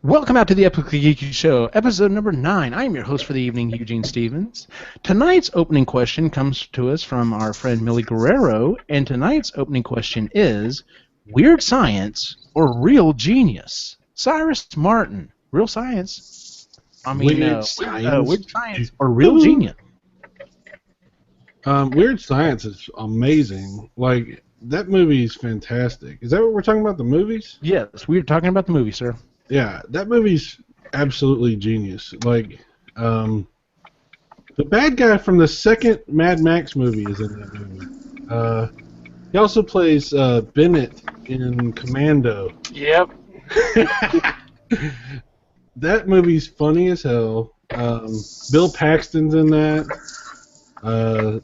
Welcome out to the Epically Geeky Show, episode number 9. I am your host for the evening, Eugene Stevens. Tonight's opening question comes to us from our friend Millie Guerrero, and tonight's opening question is, weird science or real genius? Cyrus Martin, real science? Weird science. Weird science or real genius? Weird Science is amazing. Like, that movie is fantastic. Is that what we're talking about, the movies? Yes, we're talking about the movie, sir. Yeah, that movie's absolutely genius. Like, the bad guy from the second Mad Max movie is in that movie. He also plays Bennett in Commando. Yep. That movie's funny as hell. Bill Paxton's in that.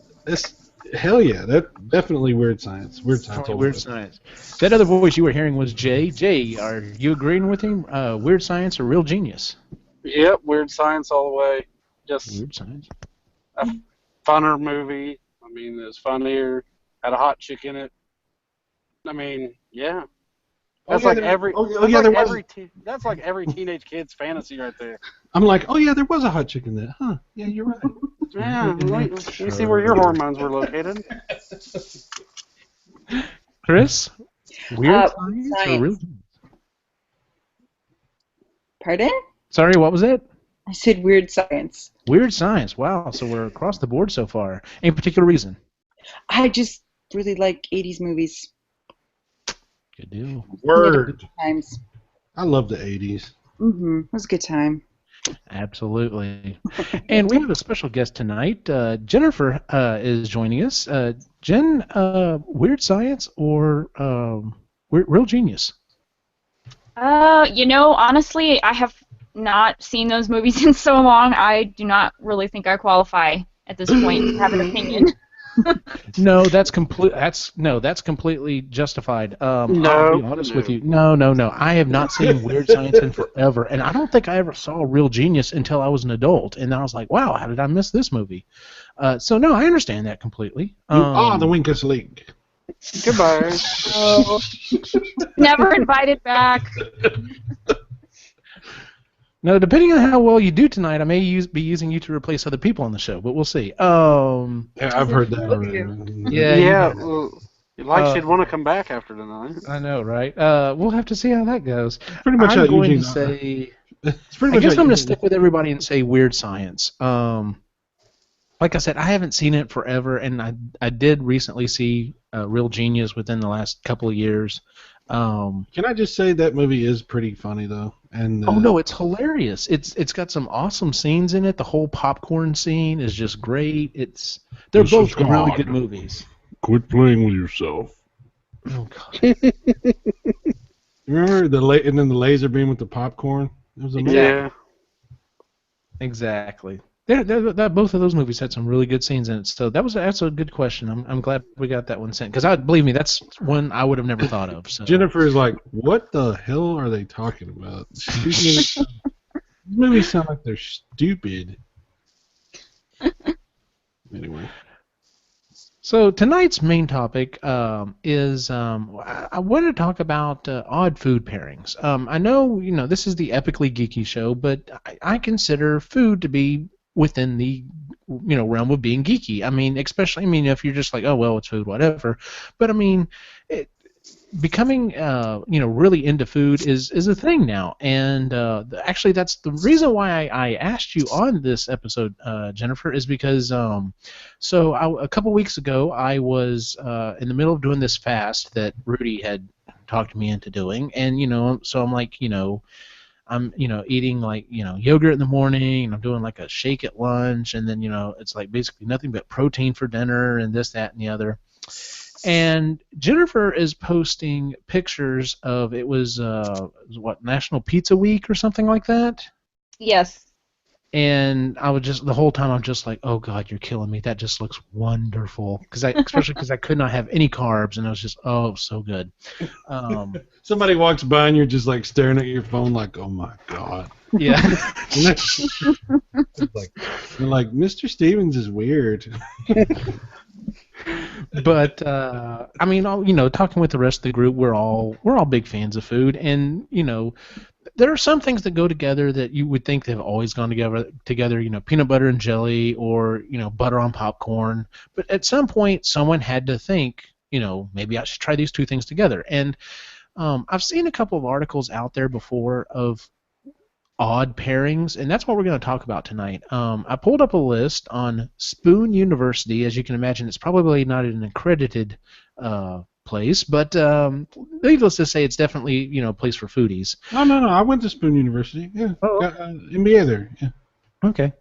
Hell yeah, that definitely Weird Science. Weird Science. Weird Science. That other voice you were hearing was Jay. Jay, are you agreeing with him? Weird Science or real genius? Yep, Weird Science all the way. Just Weird Science. a funner movie. I mean, it was funnier. Had a hot chick in it. I mean, yeah. That's like every teenage kid's fantasy right there. I'm like, oh yeah, there was a hot chick in that. Huh? Yeah, you're right. Yeah, you see where your hormones were located. Chris? Weird science or real? Pardon? Sorry, what was it? I said Weird Science. Weird science. Wow, so we're across the board so far. Any particular reason? I just really like 80s movies. Good deal. Word. Times. I love the 80s. It was a good time. Absolutely. And we have a special guest tonight. Jennifer is joining us. Jen, weird science or real genius? Honestly, I have not seen those movies in so long. I do not really think I qualify at this point to have an opinion. No, that's completely justified. I'll be honest with you. No. I have not seen Weird Science in forever, and I don't think I ever saw Real Genius until I was an adult, and I was like, wow, how did I miss this movie? So no, I understand that completely. You are the Winkers League. Goodbye. Never invited back. No, depending on how well you do tonight, I may be using you to replace other people on the show, but we'll see. Yeah, I've heard that already. Yeah. Well, she'd want to come back after tonight. I know, right? We'll have to see how that goes. Pretty much I'm going to say. I guess I'm going to stick with everybody and say Weird Science. Like I said, I haven't seen it forever, and I did recently see Real Genius within the last couple of years. Can I just say that movie is pretty funny though? And oh no, it's hilarious. It's got some awesome scenes in it. The whole popcorn scene is just great. They're both really good movies. Quit playing with yourself. Oh god. Remember and then the laser beam with the popcorn? It was amazing. Yeah. Exactly. Both of those movies had some really good scenes in it. So that's a good question. I'm glad we got that one sent because believe me, that's one I would have never thought of. So. Jennifer is like, what the hell are they talking about? These movies sound like they're stupid. Anyway. So tonight's main topic is I wanted to talk about odd food pairings. I know this is the Epically Geeky show, but I consider food to be within the realm of being geeky. I mean, especially if you're just like, oh well, it's food, whatever. But I mean, becoming really into food is a thing now, and actually that's the reason why I asked you on this episode, Jennifer, is because a couple weeks ago I was in the middle of doing this fast that Rudy had talked me into doing, and so I'm like I'm eating like yogurt in the morning, and I'm doing like a shake at lunch, and then it's like basically nothing but protein for dinner and this, that, and the other. And Jennifer is posting pictures of it was National Pizza Week or something like that. Yes. And I was just the whole time I'm just like, oh god, you're killing me. That just looks wonderful. Especially because I could not have any carbs, and I was just so good. Somebody walks by and you're just like staring at your phone like, oh my god. Yeah. You're like, Mr. Stevens is weird. But talking with the rest of the group, we're all big fans of food, and there are some things that go together that you would think they've always gone together, peanut butter and jelly or, butter on popcorn. But at some point, someone had to think, maybe I should try these two things together. And I've seen a couple of articles out there before of odd pairings, and that's what we're going to talk about tonight. I pulled up a list on Spoon University. As you can imagine, it's probably not an accredited place, but needless to say, it's definitely a place for foodies. No. I went to Spoon University. Yeah. Oh, Got MBA there. Yeah. Okay.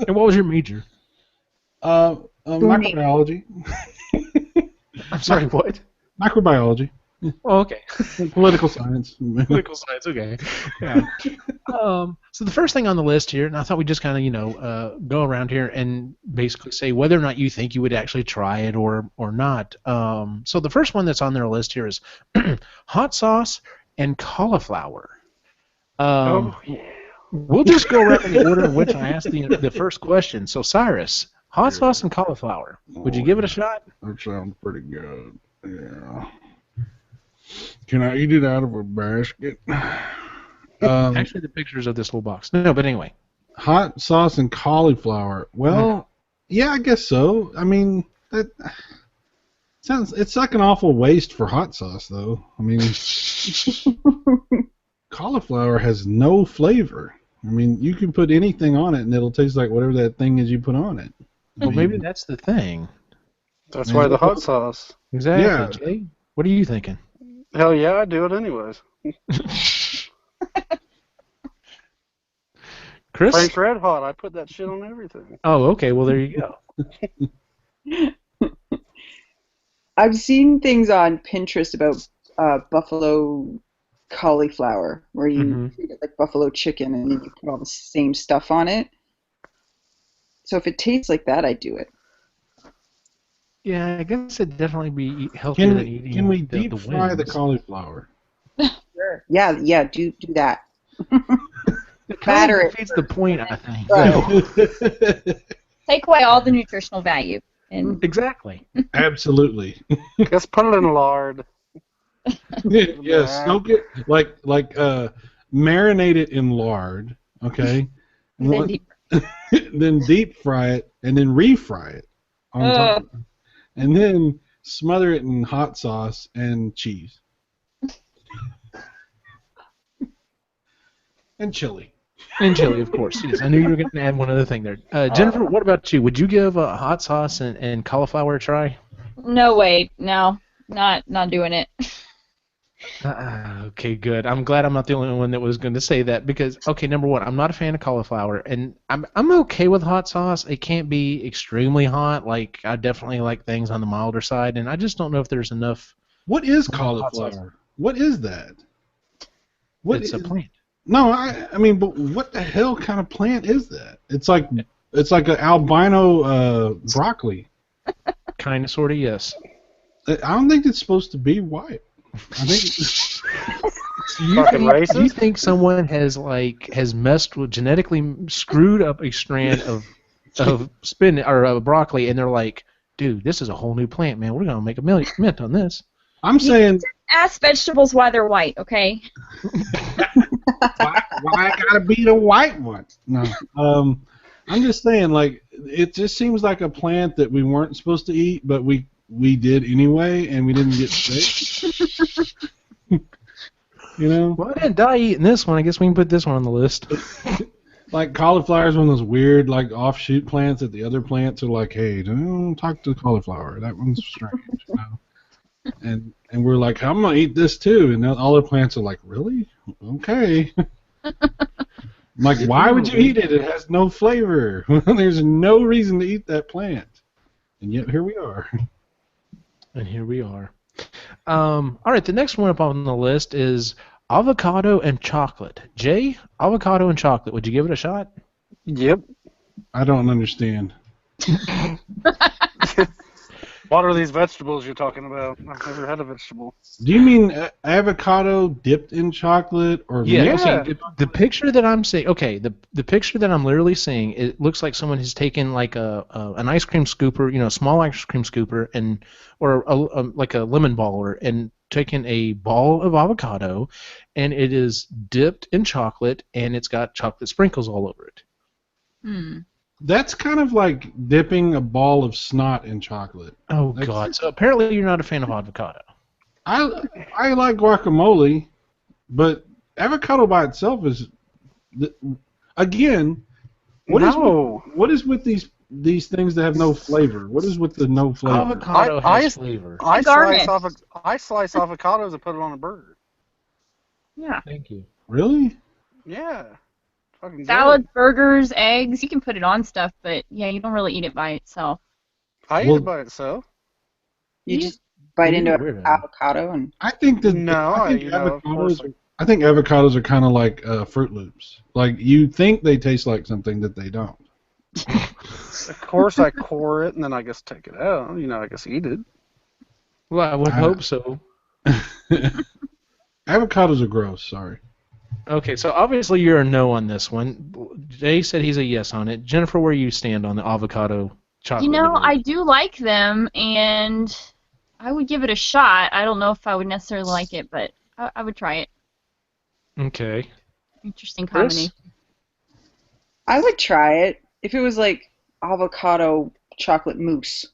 And what was your major? Microbiology. I'm sorry, what? Microbiology. Oh, okay. Political science. Political science, okay. Yeah. So the first thing on the list here, and I thought we'd just kind of, go around here and basically say whether or not you think you would actually try it or not. So the first one that's on their list here is hot sauce and cauliflower. Yeah. We'll just go around in the order in which I asked the first question. So Cyrus, hot sauce and cauliflower. Would you give it a shot? That sounds pretty good. Yeah. Can I eat it out of a basket? Actually, the pictures of this little box. No, but anyway. Hot sauce and cauliflower. Well, yeah, I guess so. I mean, that it's like an awful waste for hot sauce, though. I mean, cauliflower has no flavor. I mean, you can put anything on it, and it'll taste like whatever that thing is you put on it. Well, maybe that's the thing. That's why the hot sauce. Exactly. Yeah. Jay, what are you thinking? Hell yeah, I do it anyways. Chris? Frank's Red Hot, I put that shit on everything. Oh, okay. Well, there you go. I've seen things on Pinterest about buffalo cauliflower, where you treat it like buffalo chicken and you put all the same stuff on it. So if it tastes like that, I'd do it. Yeah, I guess it'd definitely be healthier than eating. Can we the deep fry the wings. cauliflower? Sure. Yeah, do that. It kind Batter of it. defeats the point, I think. Right. Take away all the nutritional value. And Exactly. Absolutely. Just put it in lard. Yeah, soak it like marinate it in lard, okay? then deep. Then deep fry it and then refry it on top. And then smother it in hot sauce and cheese. And chili. And chili, of course. Yes, I knew you were going to add one other thing there. Jennifer, what about you? Would you give hot sauce and cauliflower a try? No way. No. Not doing it. Okay, good. I'm glad I'm not the only one that was going to say that because, okay, number one, I'm not a fan of cauliflower, and I'm okay with hot sauce. It can't be extremely hot. Like, I definitely like things on the milder side, and I just don't know if there's enough. What is hot sauce. cauliflower? What is that? It's a plant. No, I mean, but what the hell kind of plant is that? It's like an albino broccoli. Kind of, sort of, yes. I don't think it's supposed to be white. I think. Do you think someone has messed with, genetically screwed up a strand of spinach or broccoli, and they're like, dude, this is a whole new plant, man. We're gonna make a mint on this. I'm saying. Ask vegetables why they're white, okay? why gotta be the white one? No. I'm just saying, like, it just seems like a plant that we weren't supposed to eat, but we did anyway, and we didn't get sick. You know? Well, I didn't die eating this one. I guess we can put this one on the list. Like cauliflower is one of those weird, like, offshoot plants that the other plants are like, hey, don't talk to cauliflower. That one's strange, you know? And we're like, I'm gonna eat this too, and all the plants are like, really? Okay. I'm like, why would you eat it? It has no flavor. There's no reason to eat that plant, and yet here we are. And here we are. All right, the next one up on the list is avocado and chocolate. Jay, avocado and chocolate. Would you give it a shot? Yep. I don't understand. What are these vegetables you're talking about? I've never had a vegetable. Do you mean avocado dipped in chocolate, or Yeah. See, the picture that I'm seeing. Okay, the picture that I'm literally seeing, it looks like someone has taken like an ice cream scooper, small ice cream scooper, or like a lemon baller, and taken a ball of avocado, and it is dipped in chocolate, and it's got chocolate sprinkles all over it. Hmm. That's kind of like dipping a ball of snot in chocolate. Oh, That's- God. So apparently you're not a fan of avocado. I like guacamole, but avocado by itself is, again, what is with these things that have no flavor? What is with the no flavor? Avocado has flavor. I garnish. slice avocados and put it on a burger. Yeah. Thank you. Really? Yeah. Fucking Salads, good. burgers, eggs. You can put it on stuff, but yeah, you don't really eat it by itself. I eat Well- it by itself. You just bite You're into a an weirdo. avocado and I think that No, I think of course. avocados are kind of like Fruit Loops. Like you think they taste like something that they don't. Of course, I core it and then I guess take it out. I guess eat it. Well, I would hope so. Avocados are gross. Sorry. Okay, so obviously you're a no on this one. Jay said he's a yes on it. Jennifer, where you stand on the avocado chocolate? You know, debate? I do like them, and I would give it a shot. I don't know if I would necessarily like it, but I would try it. Okay. Interesting Chris? combination. I would try it if it was like avocado chocolate mousse.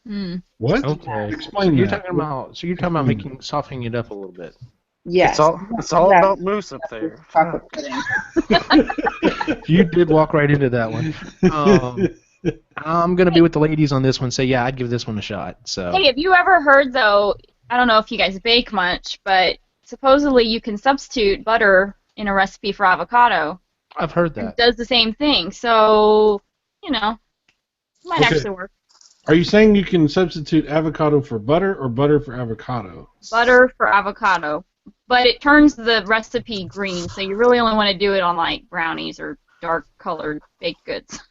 Hmm. What? Okay. Explain You're that. talking about making softening it up a little bit. Yes. It's all Yeah. about moose up there. Chocolate pudding. You did walk right into that one. I'm gonna be with the ladies on this one. Say yeah, I'd give this one a shot. So. Hey, have you ever heard, though, I don't know if you guys bake much, but supposedly you can substitute butter in a recipe for avocado. I've heard And that. it does the same thing. So, it might Okay. actually work. Are you saying you can substitute avocado for butter or butter for avocado? Butter for avocado. But it turns the recipe green, so you really only want to do it on, like, brownies or dark-colored baked goods.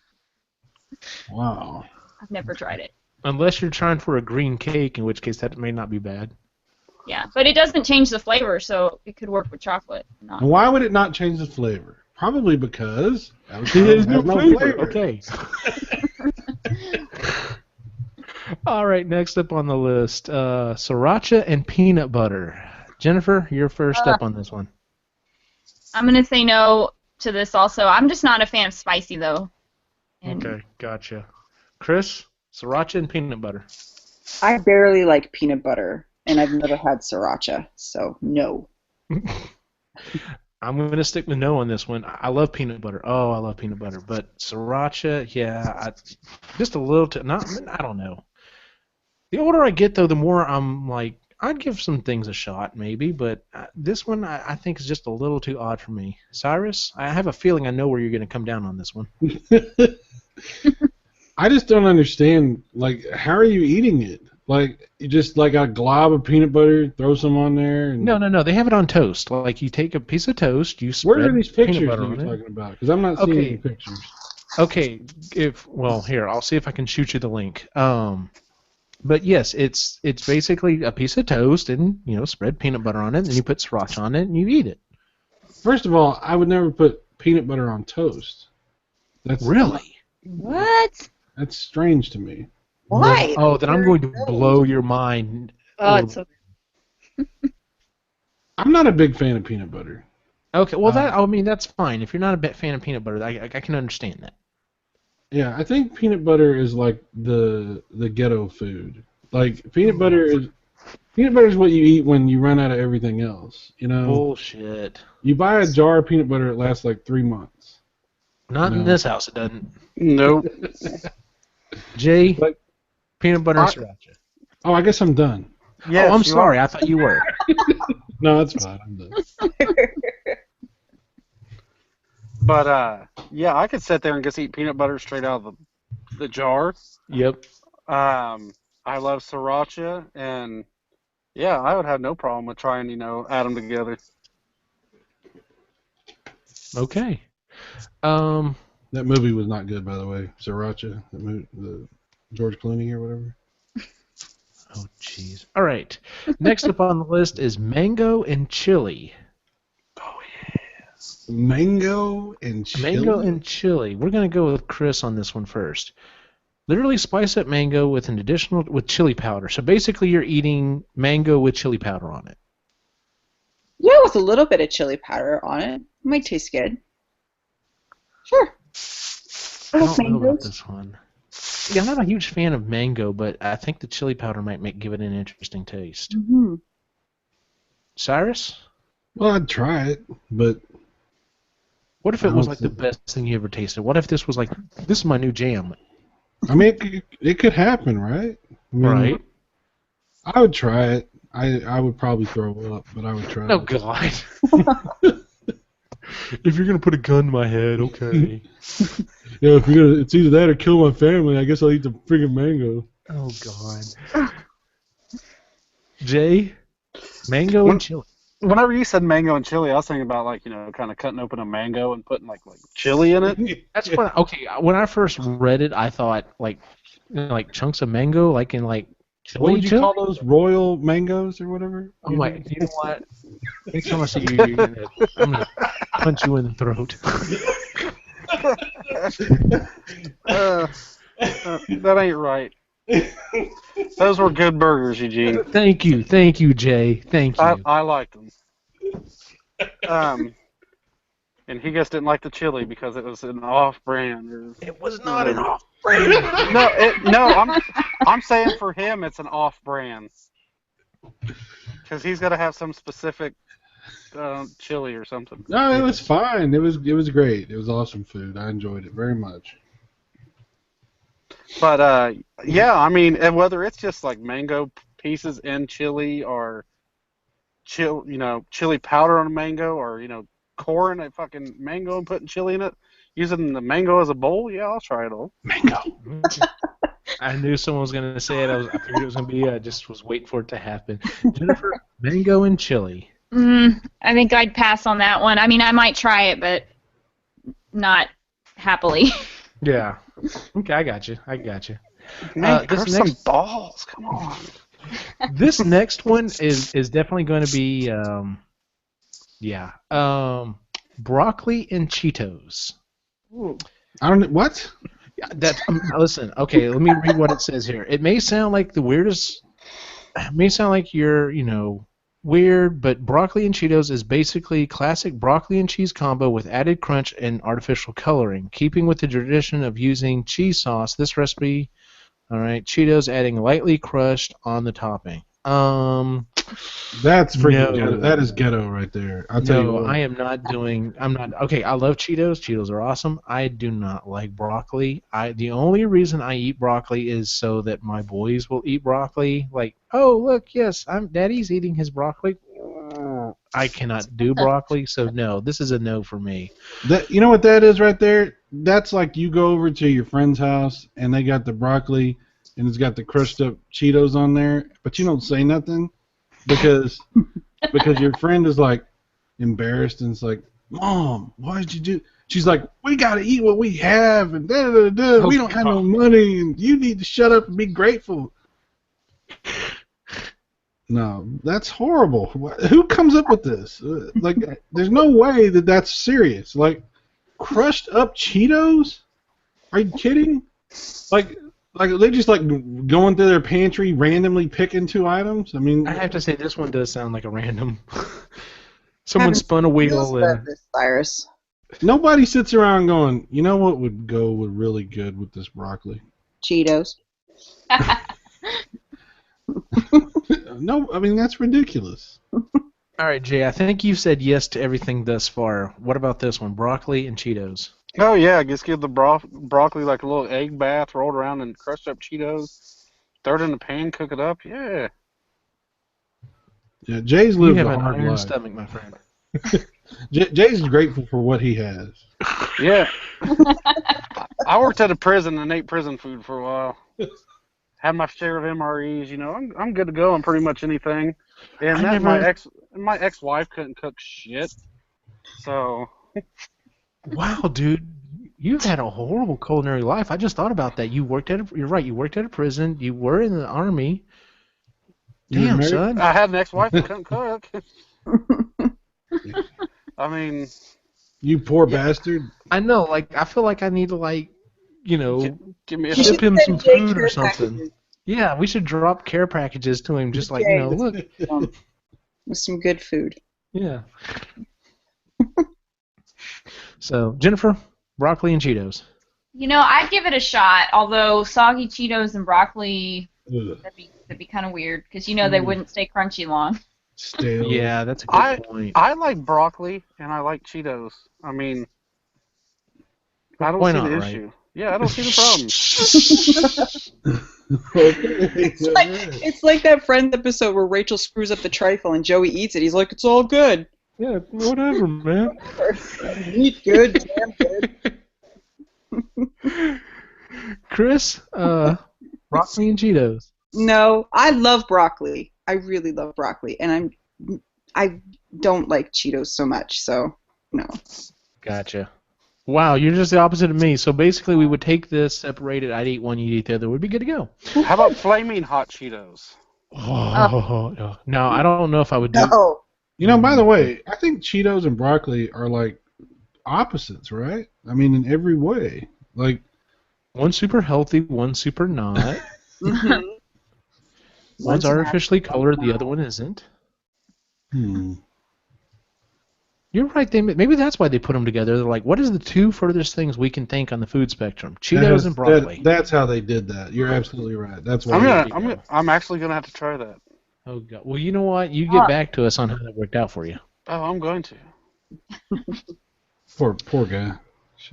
Wow. I've never tried it. Unless you're trying for a green cake, in which case that may not be bad. Yeah, but it doesn't change the flavor, so it could work with chocolate. Not. And why would it not change the flavor? Probably because avocado has no flavor. Okay. All right, next up on the list, sriracha and peanut butter. Jennifer, you're first up on this one. I'm going to say no to this also. I'm just not a fan of spicy, though. And Okay, gotcha. Chris, sriracha and peanut butter. I barely like peanut butter, and I've never had sriracha, so no. I'm going to stick with no on this one. I love peanut butter. Oh, I love peanut butter. But sriracha, yeah, just a little I don't know. The older I get, though, the more I'm like, I'd give some things a shot, maybe. But this one, I think, is just a little too odd for me. Cyrus, I have a feeling I know where you're going to come down on this one. I just don't understand, like, how are you eating it? Like, you just, like, a glob of peanut butter, throw some on there? And... No. They have it on toast. Like, you take a piece of toast, you spread Where are these peanut pictures that butter you're on it. talking about? Because I'm not seeing Okay. any pictures. Okay, here, I'll see if I can shoot you the link. But yes, it's basically a piece of toast and, spread peanut butter on it, and you put sriracha on it, and you eat it. First of all, I would never put peanut butter on toast. That's Really? what? That's strange to me. Why? Oh, then I'm going to blow your mind. Oh, it's so I'm not a big fan of peanut butter. Okay, well, that's fine. If you're not a big fan of peanut butter, I can understand that. Yeah, I think peanut butter is like the ghetto food. Like peanut butter is what you eat when you run out of everything else. Bullshit. You buy a jar of peanut butter, it lasts like 3 months. Not in No. this house, it doesn't. Nope. Jay, Like- peanut butter and sriracha. Oh, I guess I'm done. Yes, I'm you sorry. are. I thought you were. No, that's fine. I'm done. But yeah, I could sit there and just eat peanut butter straight out of the jar. Yep. I love sriracha, and yeah, I would have no problem with trying, add them together. Okay. That movie was not good, by the way. Sriracha, the movie, the George Clooney or whatever. Oh, jeez. All right. Next up on the list is mango and chili. Mango and chili. Mango and chili. We're going to go with Chris on this one first. Literally spice up mango with an additional with chili powder. So basically, you're eating mango with chili powder on it. Yeah, with a little bit of chili powder on it. Might taste good. Sure. I I love don't know about mangoes. this one. See, I'm not a huge fan of mango, but I think the chili powder might give it an interesting taste. Mm-hmm. Cyrus, Well, I'd try it, but what if I it was don't like the think. best thing you ever tasted? What if this was like, this is my new jam? I mean, it could happen, right? I mean, Right? I would try it. I would probably throw up, but I would try Oh it. God! If you're gonna put a gun to my head, okay. Yeah, if you're gonna, it's either that or kill my family. I guess I'll eat the friggin' mango. Oh God. Jay, mango When, and chili. whenever you said mango and chili, I was thinking about like kind of cutting open a mango and putting like chili in it. That's what. Okay, when I first read it, I thought like, like chunks of mango, like in like What chili would you chili. call those? Royal mangoes or whatever? I'm like, you know what? Next time I see you, I'm gonna punch you in the throat. That ain't right. Those were good burgers, Eugene. Thank you, Jay. Thank you. I liked them. And he just didn't like the chili because it was an off-brand. Or It was not an whatever. off-brand. No. I'm saying for him it's an off-brand because he's got to have some specific chili or something. No, it was fine. It was great. It was awesome food. I enjoyed it very much. But yeah, I mean, and whether it's just like mango pieces in chili or chili powder on a mango, or coring a fucking mango and putting chili in it, using the mango as a bowl, yeah, I'll try it all. Mango. I knew someone was gonna say it. I figured it was gonna be. I just was waiting for it to happen. Jennifer, mango and chili. I think I'd pass on that one. I mean, I might try it, but not happily. Yeah. Okay, I got you. Man, This crush next- some balls. Come on. This next one is definitely going to be broccoli and Cheetos. I don't know what. Yeah, listen. Okay, let me read what it says here. It may sound like the weirdest. It may sound like you're weird, but broccoli and Cheetos is basically classic broccoli and cheese combo with added crunch and artificial coloring. Keeping with the tradition of using cheese sauce, this recipe, all right, Cheetos adding lightly crushed on the topping. That's freaking No. ghetto. That is ghetto right there. I'll tell you No, what. I am not doing. I'm not. Okay, I love Cheetos. Cheetos are awesome. I do not like broccoli. The only reason I eat broccoli is so that my boys will eat broccoli. Like, oh look, yes, Daddy's eating his broccoli. I cannot do broccoli, so no, this is a no for me. You know what that is right there? That's like you go over to your friend's house and they got the broccoli and it's got the crushed up Cheetos on there, but you don't say nothing because your friend is like embarrassed and it's like, Mom, why did you do? She's like, we gotta eat what we have and da da da da. We don't have no money and you need to shut up and be grateful. No, that's horrible. Who comes up with this? Like, there's no way that that's serious. Like, crushed up Cheetos? Are you kidding? Like they just like going through their pantry randomly picking two items. I mean, I have to say this one does sound like a random. Someone spun a wheel and This, Cyrus. nobody sits around going, you know what would go really good with this broccoli? Cheetos. No, I mean that's ridiculous. All right, Jay. I think you said yes to everything thus far. What about this one? Broccoli and Cheetos. Oh yeah, just give the broccoli like a little egg bath, rolled around in crushed up Cheetos, throw it in the pan, cook it up. Yeah. Yeah, Jay's You lived have a an hard iron life. stomach, my friend. Jay's grateful for what he has. Yeah. I worked at a prison and ate prison food for a while. Had my share of MREs. I'm good to go on pretty much anything. And my ex-wife couldn't cook shit. So. Wow, dude, you've had a horrible culinary life. I just thought about that. You're right. You worked at a prison. You were in the army. You were Damn, married? son. I had an ex-wife that couldn't cook. I mean, You poor bastard. I know. Like, I feel like I need to you know, Give me a You ship should him some send Jay food or care something. packages. Yeah, we should drop care packages to him, just like, Jay, look. with some good food. Yeah. So, Jennifer, broccoli and Cheetos. I'd give it a shot. Although soggy Cheetos and broccoli, Ugh. that'd be kind of weird because they wouldn't stay crunchy long. Stale. Yeah, that's a good point. I like broccoli and I like Cheetos. I mean, I don't Why see not, the right? issue. Yeah, I don't see the problem. It's like that Friends episode where Rachel screws up the trifle and Joey eats it. He's like, it's all good. Yeah, whatever, man. Eat good, damn good. Chris, broccoli and Cheetos. No, I love broccoli. I really love broccoli, and I don't like Cheetos so much. So no. Gotcha. Wow, you're just the opposite of me. So basically, we would take this, separate it. I'd eat one, you'd eat the other. We'd be good to go. How about flaming hot Cheetos? Oh, no, I don't know if I would do. No. By the way, I think Cheetos and broccoli are like opposites, right? I mean, in every way. Like, one's super healthy, one's super not. Mm-hmm. One's artificially colored, the other one isn't. You're right. Maybe that's why they put them together. They're like, what is the two furthest things we can think on the food spectrum? Cheetos and broccoli. That's how they did that. You're absolutely right. That's why. I'm actually gonna have to try that. Oh God. Well, you know what? You get back to us on how that worked out for you. Oh, I'm going to. Poor guy.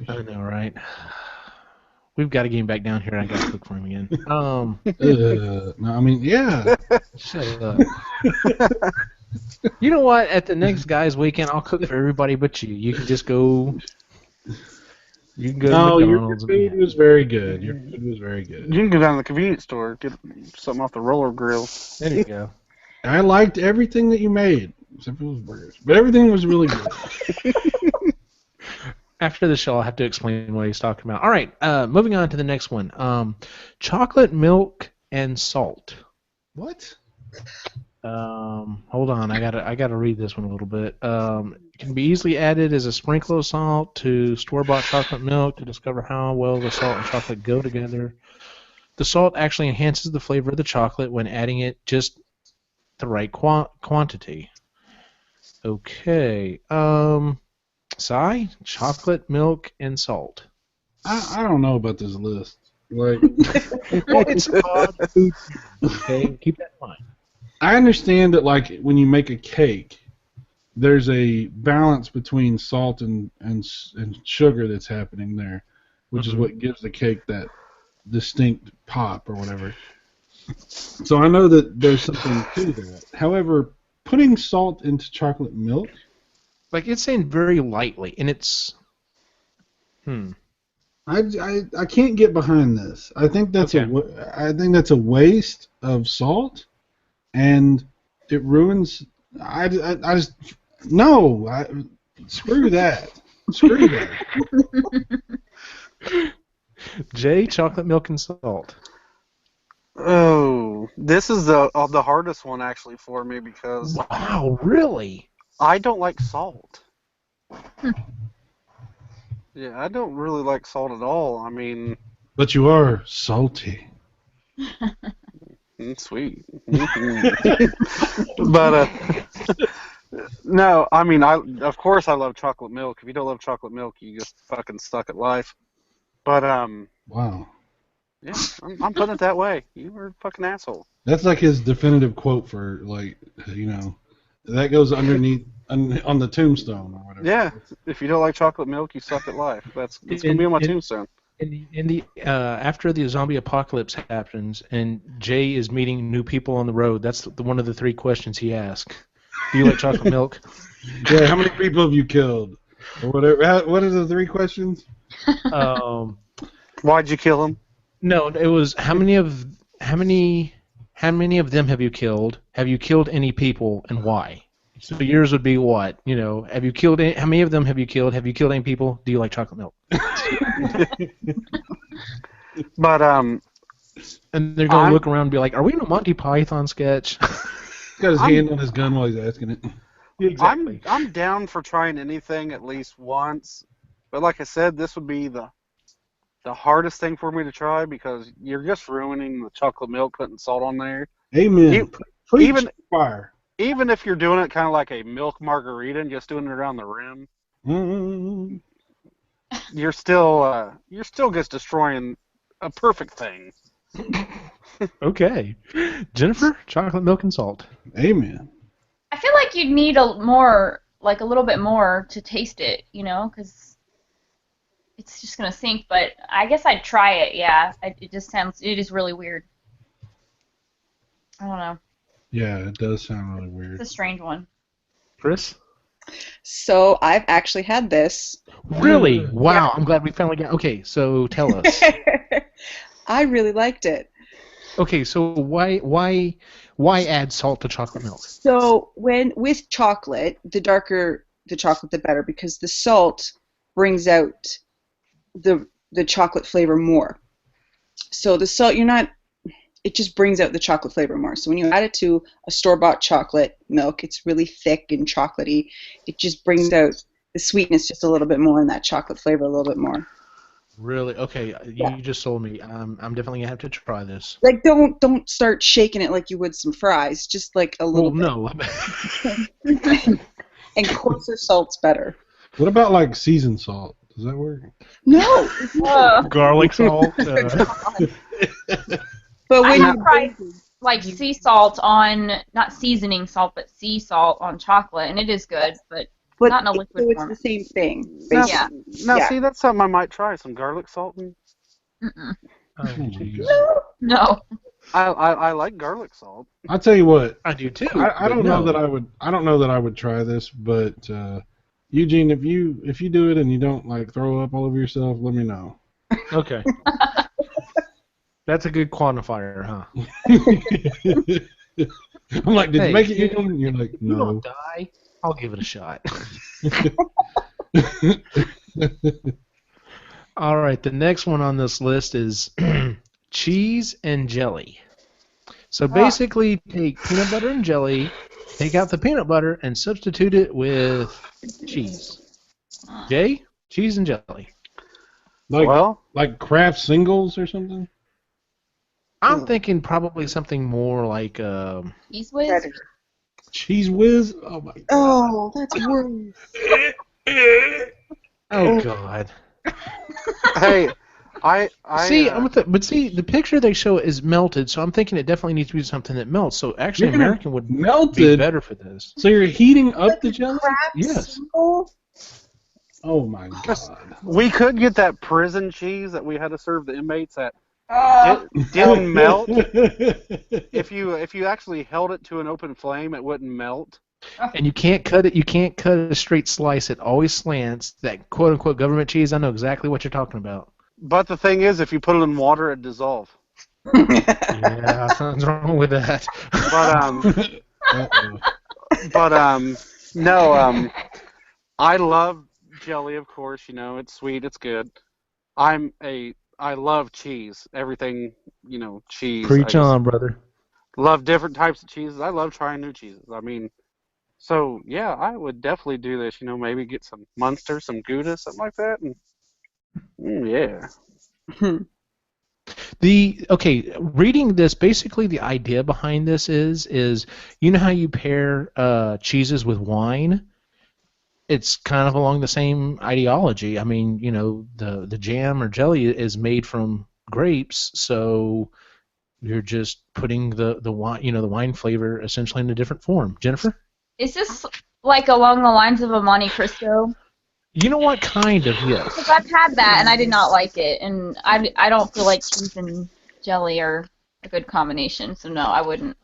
I know, right? We've got to get him back down here. I got to cook for him again. No, I mean, yeah. Shut up. You know what? At the next guy's weekend, I'll cook for everybody but you. You can just go. You can go to McDonald's. Your food was very good. Your food was very good. You can go down to the convenience store, get something off the roller grill. There you go. I liked everything that you made, except for those burgers. But everything was really good. After the show, I'll have to explain what he's talking about. All right, moving on to the next one. Chocolate milk and salt. What? Hold on, I gotta read this one a little bit. It can be easily added as a sprinkle of salt to store-bought chocolate milk to discover how well the salt and chocolate go together. The salt actually enhances the flavor of the chocolate when adding it just the right quantity. Okay. Sai, chocolate, milk, and salt. I don't know about this list. Like, It's odd food. Okay, keep that in mind. I understand that, like, when you make a cake, there's a balance between salt and sugar that's happening there, which is what gives the cake that distinct pop or whatever. So I know that there's something to that. However, putting salt into chocolate milk, Like, it's saying very lightly, and it's... I can't get behind this. I think that's a waste of salt, and it ruins. I just no. Screw that. Screw that. Jay, chocolate, milk, and salt. Oh, this is the hardest one actually for me because Wow, really? I don't like salt. Yeah, I don't really like salt at all. I mean, But you are salty. sweet. But no, I mean, of course I love chocolate milk. If you don't love chocolate milk, you just fucking suck at life. But Wow. yeah, I'm putting it that way. You were a fucking asshole. That's like his definitive quote for, like, that goes underneath on the tombstone or whatever. Yeah, if you don't like chocolate milk, you suck at life. That's gonna be on my tombstone. In the after the zombie apocalypse happens and Jay is meeting new people on the road, that's one of the three questions he asks. Do you like chocolate milk? Yeah. How many people have you killed? Or whatever. What are the three questions? Why'd you kill him? No, it was how many of them have you killed? Have you killed any people, and why? So yours would be what? Have you killed how many of them have you killed? Have you killed any people? Do you like chocolate milk? But and they're gonna look around and be like, "Are we in a Monty Python sketch?" He's got his hand on his gun while he's asking it. Exactly. I'm down for trying anything at least once, but like I said, this would be the the hardest thing for me to try because you're just ruining the chocolate milk putting salt on there. Amen. Preach Even fire. even if you're doing it kind of like a milk margarita and just doing it around the rim, Mm. you're still just destroying a perfect thing. Okay. Jennifer, chocolate milk and salt. Amen. I feel like you'd need a little bit more to taste it, because it's just gonna sink. But I guess I'd try it. Yeah, it is really weird. I don't know. Yeah, it does sound really weird. It's a strange one. Chris? So I've actually had this. Really? Wow, I'm glad we finally got... Okay, so tell us. I really liked it. Okay, so why add salt to chocolate milk? So with chocolate, the darker the chocolate, the better, because the salt brings out the chocolate flavor more. So the salt, it just brings out the chocolate flavor more. So when you add it to a store-bought chocolate milk, it's really thick and chocolatey. It just brings out the sweetness just a little bit more and that chocolate flavor a little bit more. Really? Okay, you just sold me. I'm definitely gonna have to try this. Like don't start shaking it like you would some fries. Just like a little bit. No. And coarser salt's better. What about like seasoned salt? Does that work? No. Garlic salt. But when I you tried like sea salt on, not seasoning salt, but sea salt on chocolate, and it is good, but not in a liquid so it's form. the same thing. Now, basically. see, that's something I might try. Some garlic salt. Mm-mm. Oh, geez. No. I like garlic salt. I'll tell you what. I do too. I don't know that I would. I don't know that I would try this, but Eugene, if you do it and you don't like throw up all over yourself, let me know. Okay. That's a good quantifier, huh? I'm like, did Hey, you make it, Eugene? And you're like, You no. don't die. I'll give it a shot. All right, the next one on this list is cheese and jelly. So basically, take peanut butter and jelly, take out the peanut butter, and substitute it with cheese. Jay, cheese and jelly. Like Kraft singles or something? I'm thinking probably something more like Cheese Whiz? Cheese Whiz? Oh my god. Oh, that's worse. Oh God. Hey, I see, the picture they show is melted, so I'm thinking it definitely needs to be something that melts. So actually, American would be better for this. So you're heating up the jelly? Yes. Single? Oh my god. we could get that prison cheese that we had to serve the inmates that didn't melt. If you actually held it to an open flame, it wouldn't melt. And you can't cut it. You can't cut a straight slice. It always slants. That quote unquote government cheese. I know exactly what you're talking about. But the thing is, if you put it in water, it'd dissolve. Yeah, something's wrong with that. No. I love jelly, of course. It's sweet, it's good. I love cheese. Everything, cheese. Preach on, brother. Love different types of cheeses. I love trying new cheeses. So yeah, I would definitely do this. Maybe get some Munster, some Gouda, something like that, and yeah. Reading this, basically the idea behind this is you know how you pair cheeses with wine? It's kind of along the same ideology. I mean, the jam or jelly is made from grapes, so you're just putting the wine, the wine flavor essentially in a different form. Jennifer? Is this like along the lines of a Monte Cristo? You know what? Kind of, yes. Because I've had that and I did not like it, and I don't feel like cheese and jelly are a good combination. So no, I wouldn't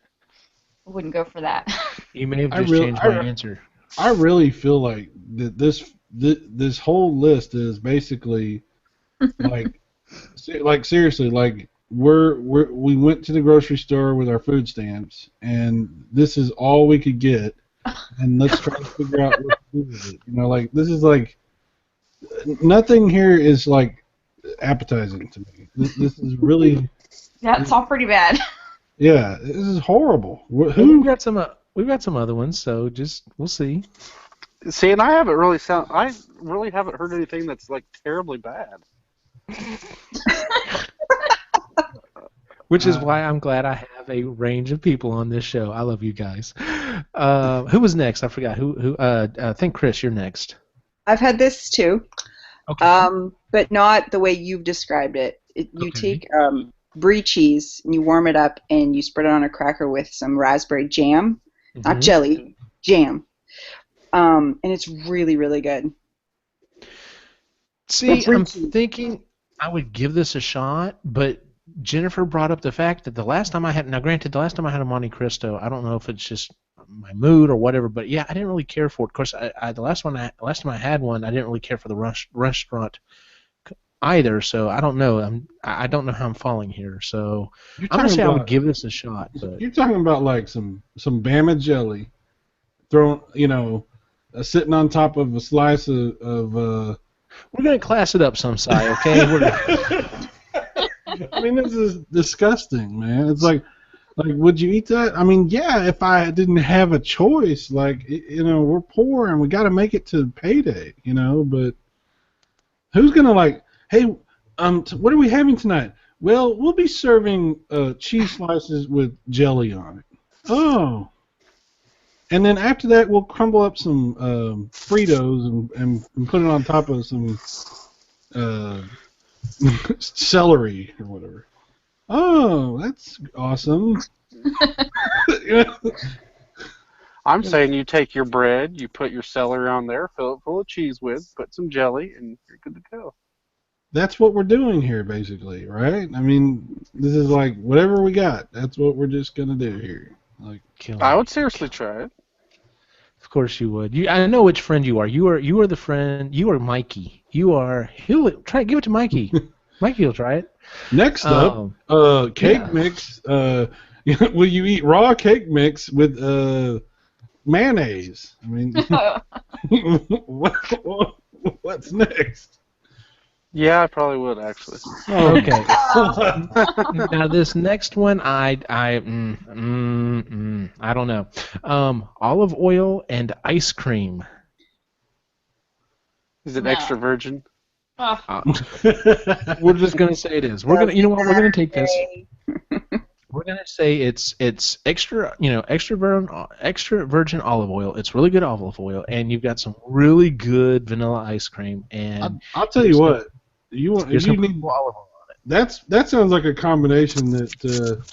go for that. You may have just changed my answer. I really feel like that this whole list is basically like seriously, like we went to the grocery store with our food stamps and this is all we could get, and let's try to figure out what to do with it. Like this is like nothing here is like appetizing to me. This is really it's all pretty bad. Yeah, this is horrible. We've got some other ones, so we'll see. See, and I really haven't heard anything that's like terribly bad. Which is why I'm glad I have a range of people on this show. I love you guys. Who was next? I forgot. I think Chris, you're next. I've had this too, Okay. but not the way you've described it. You Okay. take brie cheese and you warm it up and you spread it on a cracker with some raspberry jam, not jelly, jam, and it's really, really good. See, I'm thinking I would give this a shot, but Jennifer brought up the fact that the last time I had, now granted, the last time I had a Monte Cristo, I don't know if it's just my mood or whatever, but yeah, I didn't really care for it. Of course, the last time I had one, I didn't really care for the restaurant either, so I don't know. I don't know how I'm falling here, so I'm gonna say I would give this a shot. But you're talking about like some Bama jelly, thrown, sitting on top of a slice of we're gonna class it up some side, okay? I mean, this is disgusting, man. It's like, would you eat that? I mean, yeah, if I didn't have a choice, we're poor and we got to make it to payday, but who's gonna hey, what are we having tonight? Well, we'll be serving cheese slices with jelly on it. Oh. And then after that, we'll crumble up some Fritos and put it on top of some celery or whatever. Oh, that's awesome. I'm saying you take your bread, you put your celery on there, fill it full of cheese with, put some jelly, and you're good to go. That's what we're doing here, basically, right? I mean, this is like whatever we got. That's what we're just gonna do here. I would seriously try it. Of course you would. I know which friend you are. You are the friend. You are Mikey. He'll try. Give it to Mikey. Mikey will try it. Next up, cake mix. Will you eat raw cake mix with mayonnaise? I mean, what's next? Yeah, I probably would actually. Okay. Now this next one, I don't know. Olive oil and ice cream. Is it extra virgin? We're just gonna say it is. We're gonna take this. We're gonna say it's extra virgin olive oil. It's really good olive oil, and you've got some really good vanilla ice cream. And I'll tell you what. You need olive oil on it. That sounds like a combination that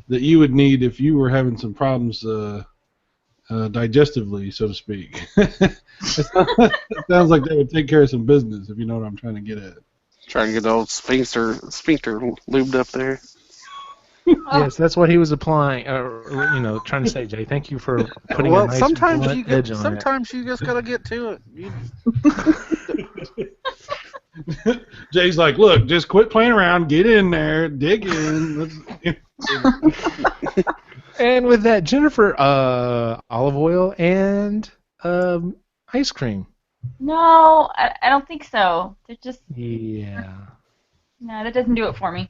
you would need if you were having some problems digestively, so to speak. It sounds like they would take care of some business, if you know what I'm trying to get at. Trying to get the old sphincter lubed up there. Yes, that's what he was applying, trying to say, Jay. Thank you for putting a nice blunt edge on it. Sometimes you just gotta get to it. Jay's like, look, just quit playing around, get in there, dig in. And with that, Jennifer, olive oil and ice cream. No, I don't think so. They're just... Yeah. No, that doesn't do it for me.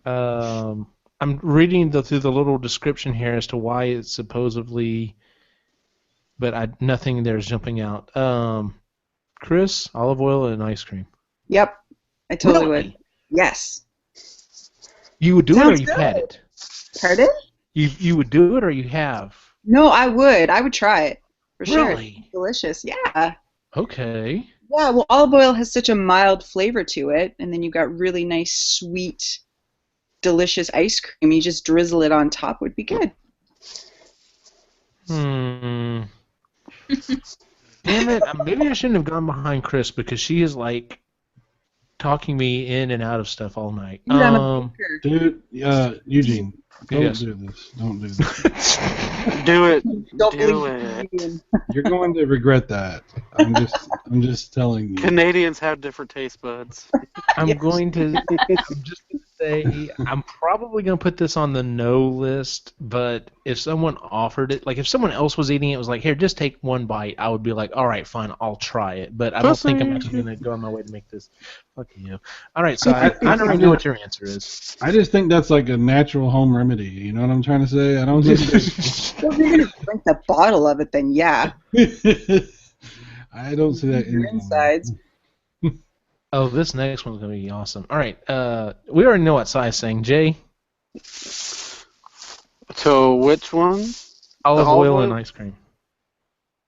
I'm reading through the little description here as to why it's supposedly, but nothing there is jumping out. Chris, olive oil and ice cream. Yep, I totally would. Yes. You would do it, or you've had it? Pardon? You would do it, or you have? No, I would. I would try it for sure. Really? Delicious. Yeah. Okay. Yeah. Well, olive oil has such a mild flavor to it, and then you've got really nice, sweet, delicious ice cream. You just drizzle it on top. Would be good. Damn it! Maybe I shouldn't have gone behind Chris because she is like talking me in and out of stuff all night. Dude, Eugene, don't do this. Don't do this. Do it. Do it. You're going to regret that. I'm just telling you. Canadians have different taste buds. I'm just going to say I'm probably going to put this on the no list, but if someone offered it, like if someone else was eating it, was like, here, just take one bite, I would be like, all right, fine, I'll try it. But I don't think I'm actually going to go on my way to make this. Fuck you. All right, so I already know what your answer is. I just think that's like a natural home remedy. You know what I'm trying to say? I don't just. Well, if you're going to drink the bottle of it, then yeah. I don't see that your insides. Oh, this next one's gonna be awesome. All right, we already know what size thing. Jay, So which one? olive olive oil and oil? ice cream.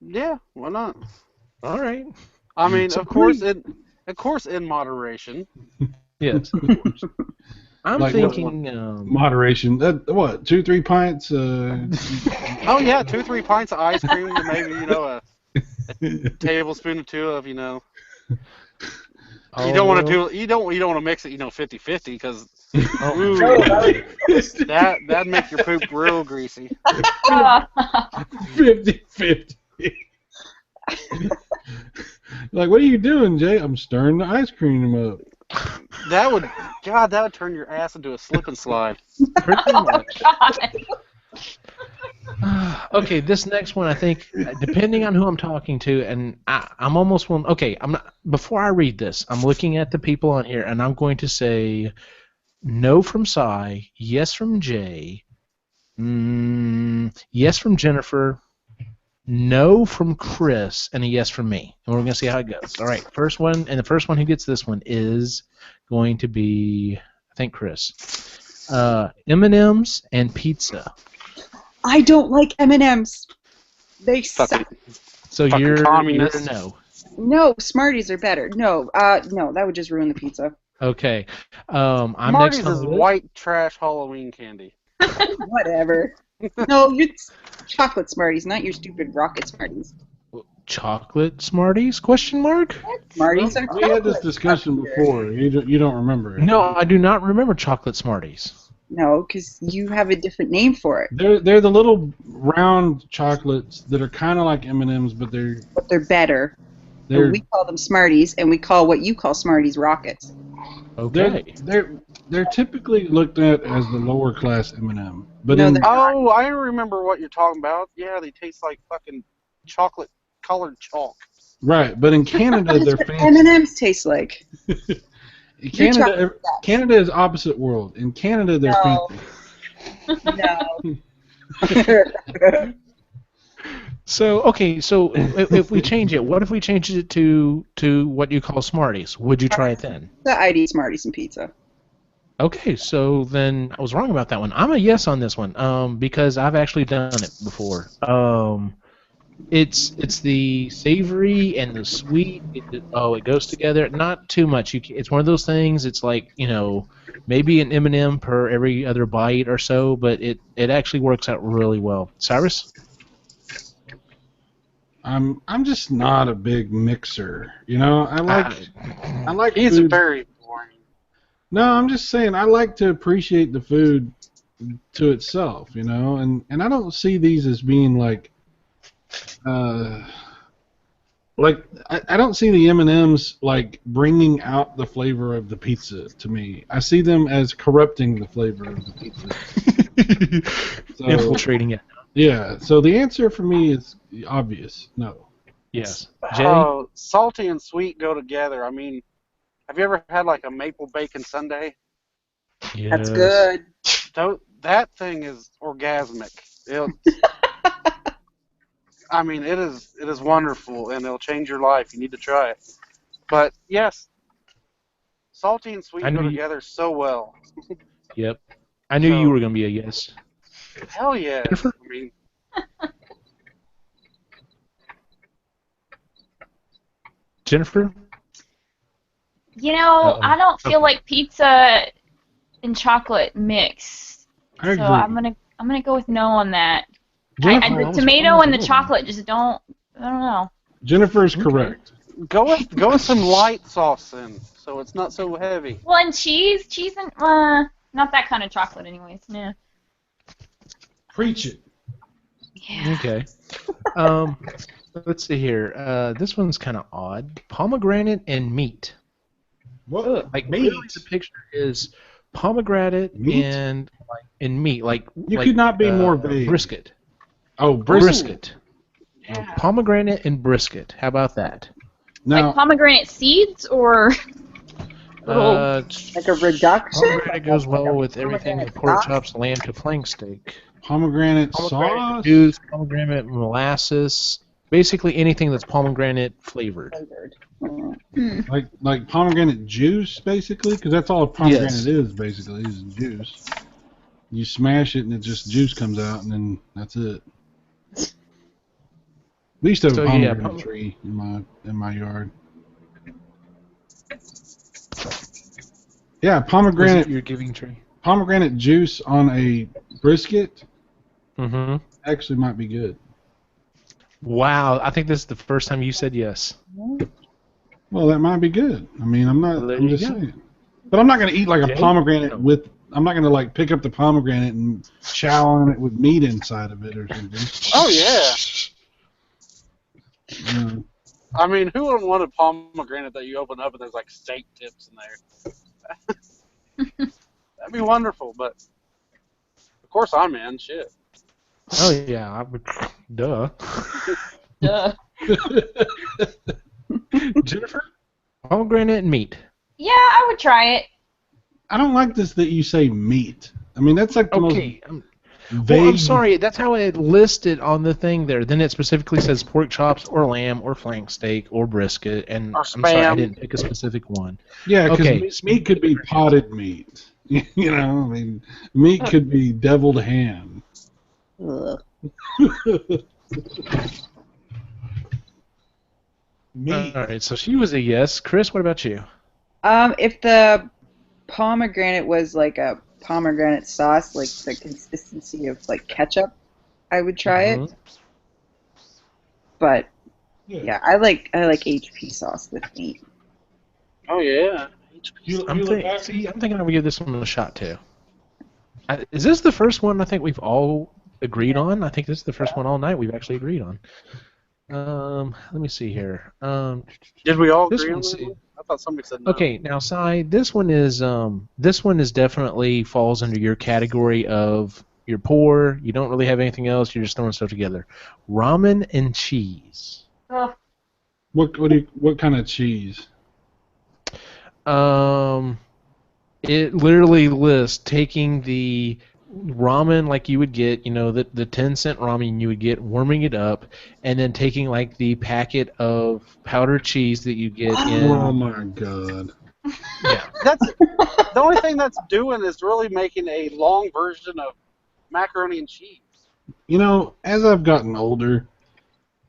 Yeah, why not? All right. I mean, So of course, in moderation. yes, of course. I'm Like what? thinking. Moderation. That what? 2-3 pints. Oh yeah, 2-3 pints of ice cream, and maybe a tablespoon or two of you Olive don't want to oil. do you don't want to mix it 50-50 because Oh, ooh, that'd make your poop real greasy. 50-50. Like, what are you doing, Jay? I'm stirring the ice cream up. That would turn your ass into a slip and slide. pretty much. God. Okay, this next one, I think, depending on who I'm talking to, and I'm almost one. Okay, I'm not. Before I read this, I'm looking at the people on here, and I'm going to say no from Cy, yes from Jay, yes from Jennifer, no from Chris, and a yes from me. And we're going to see how it goes. All right, first one, and the first one who gets this one is going to be, I think, Chris. M&M's and pizza. I don't like M&Ms. They suck. So Fucking you're communist. no. No, Smarties are better. No, no, that would just ruin the pizza. Okay. I'm Smarties next on is the list. white trash Halloween candy. Whatever. No, it's chocolate Smarties, not your stupid rocket Smarties. Chocolate Smarties? Question mark? Smarties are We had this chocolate. discussion before. You don't remember it. No, I do not remember chocolate Smarties. No, because you have a different name for it. They're the little round chocolates that are kind of like M&Ms, but they're But they're better. they're And we call them Smarties, and we call what you call Smarties rockets. Okay. they're typically looked at as the lower class M&M. But No, in they're- Oh, I remember what you're talking about. Yeah, they taste like fucking chocolate colored chalk. right, but in Canada they're That's what fancy. M&Ms taste like. Canada is opposite world. In Canada they're No. fancy. No. So if we change it, what if we changed it to what you call Smarties? Would you try it then? I'd eat Smarties and pizza. Okay, so then I was wrong about that one. I'm a yes on this one, because I've actually done it before. It's the savory and the sweet. It goes together. Not too much. It's one of those things. It's like maybe an M&M per every other bite or so, but it actually works out really well. Cyrus? I'm just not a big mixer. I like He's food. very boring. No, I'm just saying I like to appreciate the food to itself, and I don't see these as being like I don't see the M&Ms like bringing out the flavor of the pizza to me. I see them as corrupting the flavor of the pizza. So, Infiltrating it. yeah, so the answer for me is obvious. No. Yes. Jay? Oh, salty and sweet go together. I mean, have you ever had like a maple bacon sundae? Yes. That's good. That thing is orgasmic. I mean, it is wonderful, and it'll change your life. You need to try it. But yes, salty and sweet go together so well. Yep. I knew you were going to be a yes. Hell yeah! Jennifer? I mean, Jennifer? I don't feel like pizza and chocolate mix. I agree. So I'm gonna go with no on that. Jennifer, The tomato and the chocolate just don't. I don't know. Jennifer's correct. go with some light sauce then, so it's not so heavy. Well, and cheese and not that kind of chocolate, anyways. Yeah. Preach it. Yeah. Okay. Let's see here. This one's kind of odd. Pomegranate and meat. What? Like meat? literally the picture is pomegranate Meat? and meat. Like You could not be more vague. Brisket. Oh, Brisket. Yeah. Pomegranate and brisket. How about that? Now, Like pomegranate seeds or Like a reduction? Pomegranate goes well with everything from pork chops, lamb to flank steak. pomegranate Pomegranate sauce? juice, pomegranate molasses. Basically anything that's pomegranate flavored. Like pomegranate juice, basically, because that's all a pomegranate Yes. is, basically, is juice. You smash it and it just juice comes out, and then that's it. We used to have a So yeah, pomegranate tree in my yard. Yeah, was it your giving tree? pomegranate juice on a brisket Mm-hmm. actually might be good. Wow, I think this is the first time you said yes. Well, that might be good. I mean, Well, there I'm you just go. saying. But I'm not going to eat like a Jay? pomegranate with. I'm not going to like pick up the pomegranate and chow on it with meat inside of it or something. Oh yeah. You I mean, who wouldn't want a pomegranate that you open up and there's like steak tips in there? That'd be wonderful, but of course I'm in. Shit. Oh yeah, I would. Duh. Duh. Jennifer? Pomegranate and meat. Yeah, I would try it. I don't like this that you say meat. I mean, that's like the Okay. most Well, I'm vague. sorry. That's how it listed on the thing there. Then it specifically says pork chops or lamb or flank steak or brisket. And Or I'm sorry, I Spam. didn't pick a specific one. Yeah, because Okay. meat could be potted meat. You know, I mean, meat could be deviled ham. Ugh. Meat. All right. So she was a yes. Chris, what about you? If the pomegranate was like a pomegranate sauce, like the consistency of like ketchup, I would try it. Mhm. But yeah, I like HP sauce with meat. Oh yeah. I'm thinking I'm gonna give this one a shot too. Is this the first one I think we've all agreed on? I think this is the first one all night we've actually agreed on. Let me see here. Did we all This agree on one's- that one? I thought somebody said no. Okay, now Sai, this one is definitely falls under your category of you're poor, you don't really have anything else, you're just throwing stuff together. Ramen and cheese. Ugh. What kind of cheese? It literally lists taking the ramen like you would get, the 10-cent ramen you would get, warming it up, and then taking like the packet of powdered cheese that you get in. Oh my god. Yeah. That's the only thing that's doing is really making a long version of macaroni and cheese. You know, as I've gotten older,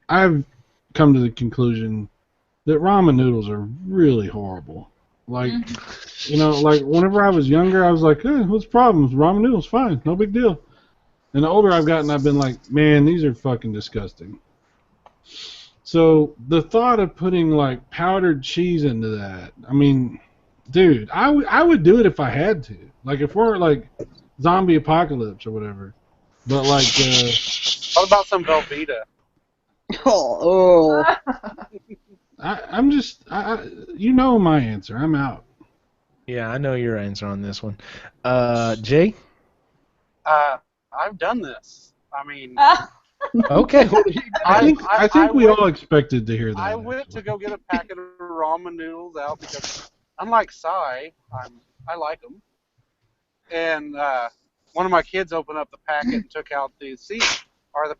I've come to the conclusion that ramen noodles are really horrible. Like, like whenever I was younger, I was like, what's the problem? Ramen noodles, fine, no big deal. And the older I've gotten, I've been like, man, these are fucking disgusting. So the thought of putting like powdered cheese into that, I mean, dude, I would do it if I had to. Like if we're like zombie apocalypse or whatever. But like, What about some Velveeta? Oh. I'm just, you know my answer. I'm out. Yeah, I know your answer on this one. Jay? I've done this. I mean, Okay. I think we all expected to hear that. I went to go get a packet of ramen noodles out because, unlike Sai, I like them. And one of my kids opened up the packet and took out the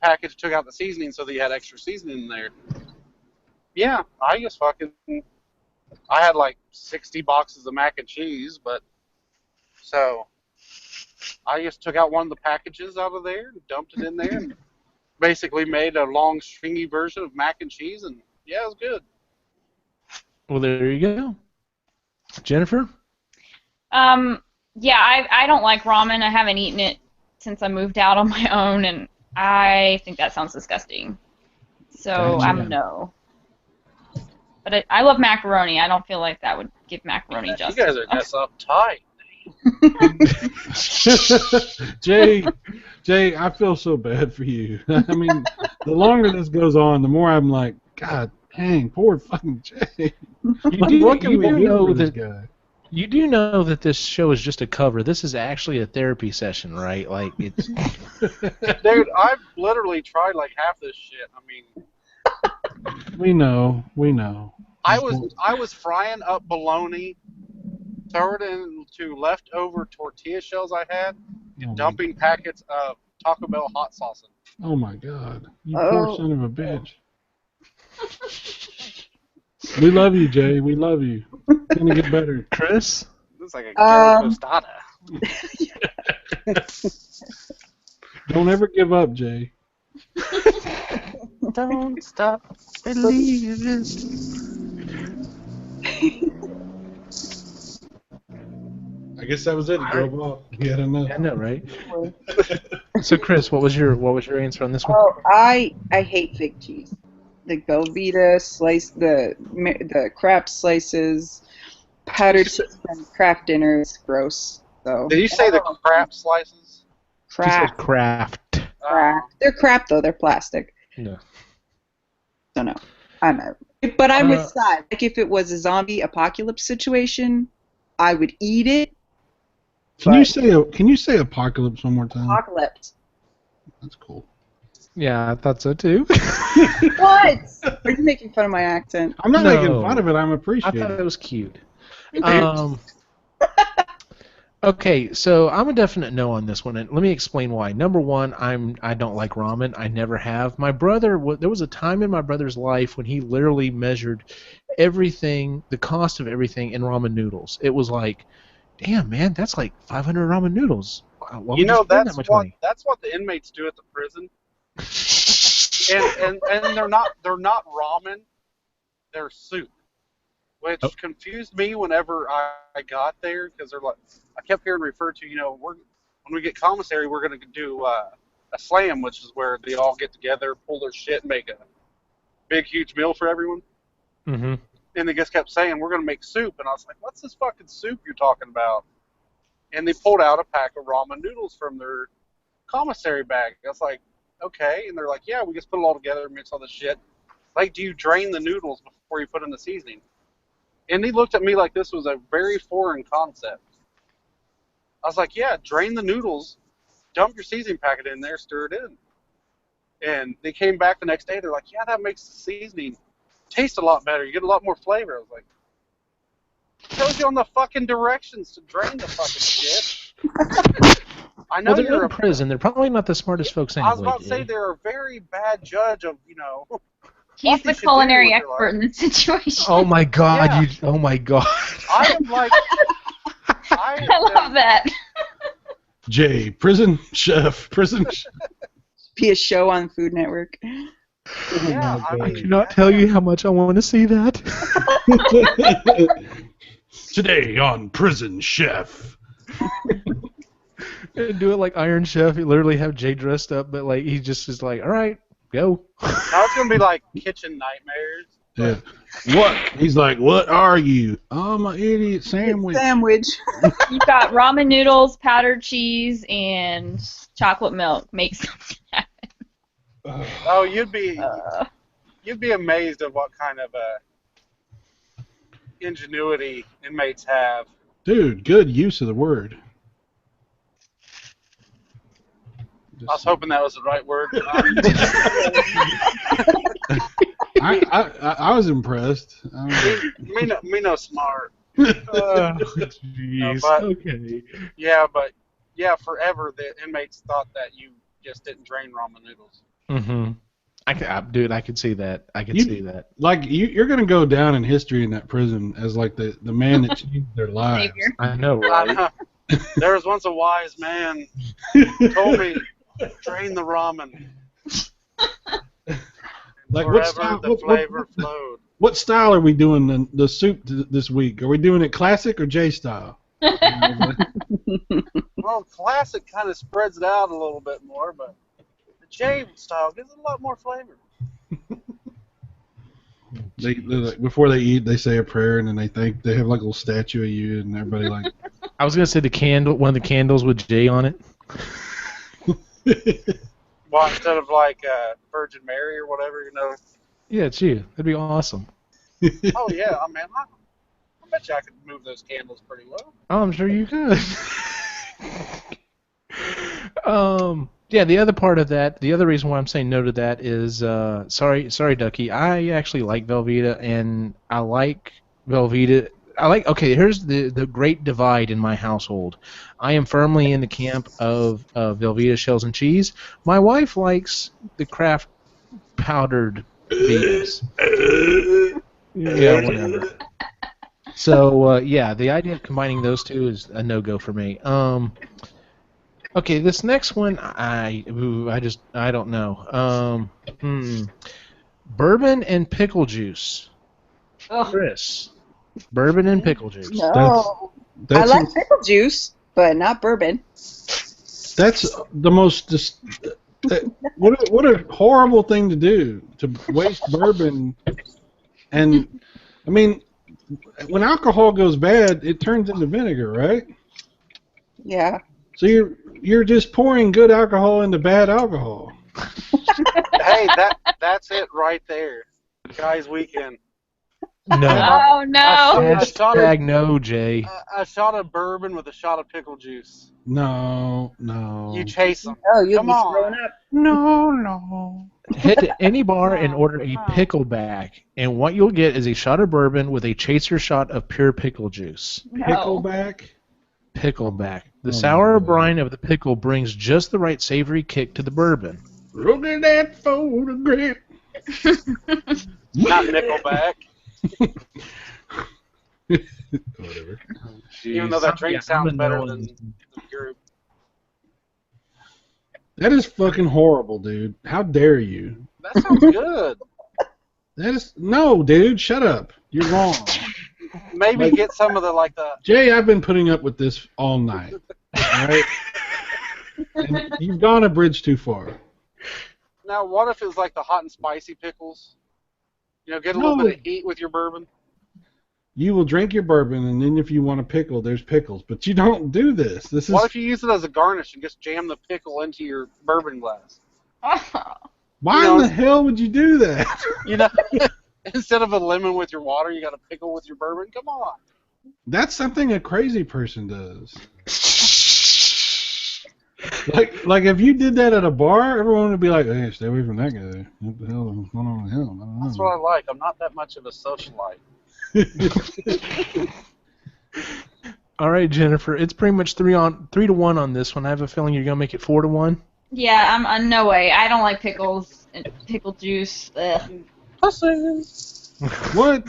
package took out the seasoning so that you had extra seasoning in there. Yeah, I had like 60 boxes of mac and cheese, so I just took out one of the packages out of there and dumped it in there and basically made a long stringy version of mac and cheese, and yeah, it was good. Well, there you go. Jennifer? Yeah, I don't like ramen. I haven't eaten it since I moved out on my own, and I think that sounds disgusting. So Gotcha. I'm a no. But I love macaroni. I don't feel like that would give macaroni justice. You guys are just uptight. Jay, I feel so bad for you. I mean, the longer this goes on, the more I'm like, God dang, poor fucking Jay. What can we do for this guy? You do know that this show is just a cover. This is actually a therapy session, right? Like it's. Dude, I've literally tried like half this shit. I mean, We know. I was frying up bologna, throwing it into leftover tortilla shells I had, and dumping packets of Taco Bell hot sauce in. Oh my God, you poor Oh. son of a bitch. We love you, Jay. We love you. It's gonna get better. Chris? This is like a ghetto tostada. Don't ever give up, Jay. Don't stop believing. I guess that was it. It drove off. He had enough. I know, right? So, Chris, what was your answer on this one? Oh, I hate fig cheese. The Velveeta slice, the Kraft slices, powdered cheese from Kraft dinners, gross. So Did you say the crap slices? She said Kraft, craft. They're crap though. They're plastic. No. So no, I'm out. But I'm with Side. Like if it was a zombie apocalypse situation, I would eat it. Can you say apocalypse one more time? Apocalypse. That's cool. Yeah, I thought so too. What? Are you making fun of my accent? I'm not No. making fun of it. I'm I appreciating thought it. it was cute. Okay, so I'm a definite no on this one, and let me explain why. Number one, I don't like ramen. I never have. My brother, there was a time in my brother's life when he literally measured everything, the cost of everything in ramen noodles. It was like, damn man, that's like 500 ramen noodles. Why would You know, spend that's that much what money? that's what the inmates do at the prison. And they're not ramen, they're soup, which Oh. confused me whenever I got there because they're like, I kept hearing referred to, when we get commissary, we're gonna do a slam, which is where they all get together, pull their shit, and make a big huge meal for everyone. Mm-hmm. And they just kept saying, we're gonna make soup, and I was like, what's this fucking soup you're talking about? And they pulled out a pack of ramen noodles from their commissary bag. I was like, okay. And they're like, yeah, we just put it all together and mix all this shit. Like, do you drain the noodles before you put in the seasoning? And he looked at me like this was a very foreign concept. I was like, yeah, drain the noodles, dump your seasoning packet in there, stir it in. And they came back the next day. They're like, yeah, that makes the seasoning taste a lot better. You get a lot more flavor. I was like, it tells you on the fucking directions to drain the fucking shit. I know Well, they're you're in prison. They're probably not the smartest folks anyway. I was about to say Jay. they're a very bad judge of, He's what the they should do culinary with their expert life. in this situation. Oh my God! Yeah. Oh my God! I am like, I love that. Jay, prison chef. Be a show on Food Network. Yeah, Oh my I God. cannot tell you how much I want to see that. Today on Prison Chef. Do it like Iron Chef. You literally have Jay dressed up, but like he just is like, all right, go. Now it's gonna be like Kitchen Nightmares. Yeah. What? He's like, what are you? I'm an idiot sandwich. Sandwich. You've got ramen noodles, powdered cheese, and chocolate milk. Make something happen. Oh, you'd be amazed at what kind of ingenuity inmates have. Dude, good use of the word. I was hoping that was the right word. I was impressed. Me no smart. Jeez. but- Okay. Yeah, forever the inmates thought that you just didn't drain ramen noodles. Mm-hmm. I could see that. I could see that. Like you're gonna go down in history in that prison as like the man that changed their lives. Savior. I know, I right? know. There was once a wise man who told me, drain the ramen. Like Forever the flavor flowed. what style are we doing the soup this week? Are we doing it classic or J style? Well, classic kind of spreads it out a little bit more, but the J style gives it a lot more flavor. They like, before they eat, they say a prayer, and then they have like a little statue of you, and everybody like. I was gonna say one of the candles with J on it. Well, instead of like Virgin Mary or whatever, Yeah, it's you. That'd be awesome. Oh yeah, I bet you I could move those candles pretty well. Oh, I'm sure you could. Yeah, the other part of that, the other reason why I'm saying no to that is, sorry, Ducky. I actually like Velveeta, and I like Velveeta. Okay, here's the great divide in my household. I am firmly in the camp of Velveeta shells and cheese. My wife likes the Kraft powdered Beans. Yeah, whatever. So yeah, the idea of combining those two is a no-go for me. Okay, this next one, I don't know. Bourbon and pickle juice. Ugh. Chris, bourbon and pickle juice. No. I That's like pickle juice, but not bourbon. that's the most. What a horrible thing to do, to waste bourbon. And I mean, when alcohol goes bad, it turns into vinegar, right? Yeah. So you're just pouring good alcohol into bad alcohol. Hey, that's it right there, guys. Weekend. No. Oh no. Hashtag no, Jay. A shot of bourbon with a shot of pickle juice. No. You chase them. Oh, you'll Come be on. throwing up. No. Head to any bar and order a pickleback, and what you'll get is a shot of bourbon with a chaser shot of pure pickle juice. No. Pickleback. Pickleback. The Oh, sour my God. brine of the pickle brings just the right savory kick to the bourbon. Look at that photograph. Not Nickelback. Whatever. Even though that drink Yeah, sounds I'm a better no than on the group. That is fucking horrible, dude. How dare you? That sounds good. That is no, dude. Shut up. You're wrong. Maybe get some of the Jay, I've been putting up with this all night. All right. And you've gone a bridge too far. Now, what if it was like the hot and spicy pickles? You know, get a little bit of heat with your bourbon. You will drink your bourbon, and then if you want a pickle, there's pickles. But you don't do this. This is What if you use it as a garnish and just jam the pickle into your bourbon glass? why in the hell would you do that? You know, instead of a lemon with your water, you got a pickle with your bourbon. Come on. That's something a crazy person does. Like if you did that at a bar, everyone would be like, "Hey, stay away from that guy. What the hell is going on with him?" I don't know. That's what I like. I'm not that much of a socialite. All right, Jennifer. It's pretty much 3-1 on this one. I have a feeling you're gonna make it 4-1. Yeah, I'm no way. I don't like pickles and pickle juice. Ugh. What?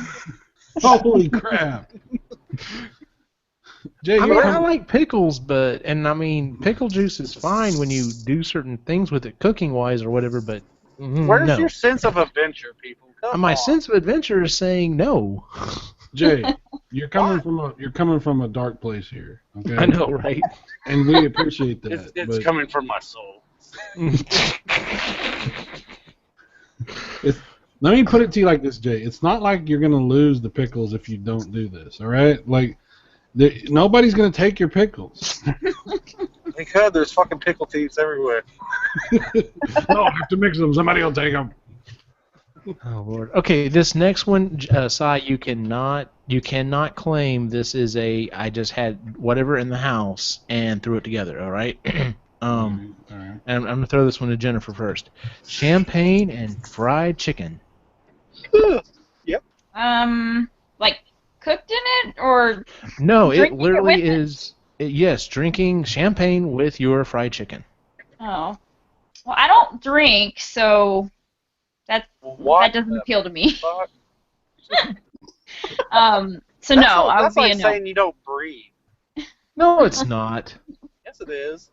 Holy crap! Jay, I you're mean, I like pickles, but pickle juice is fine when you do certain things with it, cooking wise or whatever. But Where's no. your sense of adventure, people? Come My on. sense of adventure is saying no. Jay, you're coming from a dark place here. Okay? I know, right? And we appreciate that. It's but coming from my soul. let me put it to you like this, Jay. It's not like you're gonna lose the pickles if you don't do this. All right? Like, nobody's gonna take your pickles. They could. There's fucking pickle thieves everywhere. No, I have to mix them. Somebody will take them. Oh Lord. Okay, this next one, Sai, you cannot claim this is I just had whatever in the house and threw it together. All right. All right. And I'm gonna throw this one to Jennifer first. Champagne and fried chicken. Like cooked in it or No, it drinking it literally with it? is. Yes, drinking champagne with your fried chicken. Oh. Well, I don't drink, so that doesn't appeal to me. Fuck? So no, I would That's be like a no. saying you don't breathe. No, it's not. Yes, it is.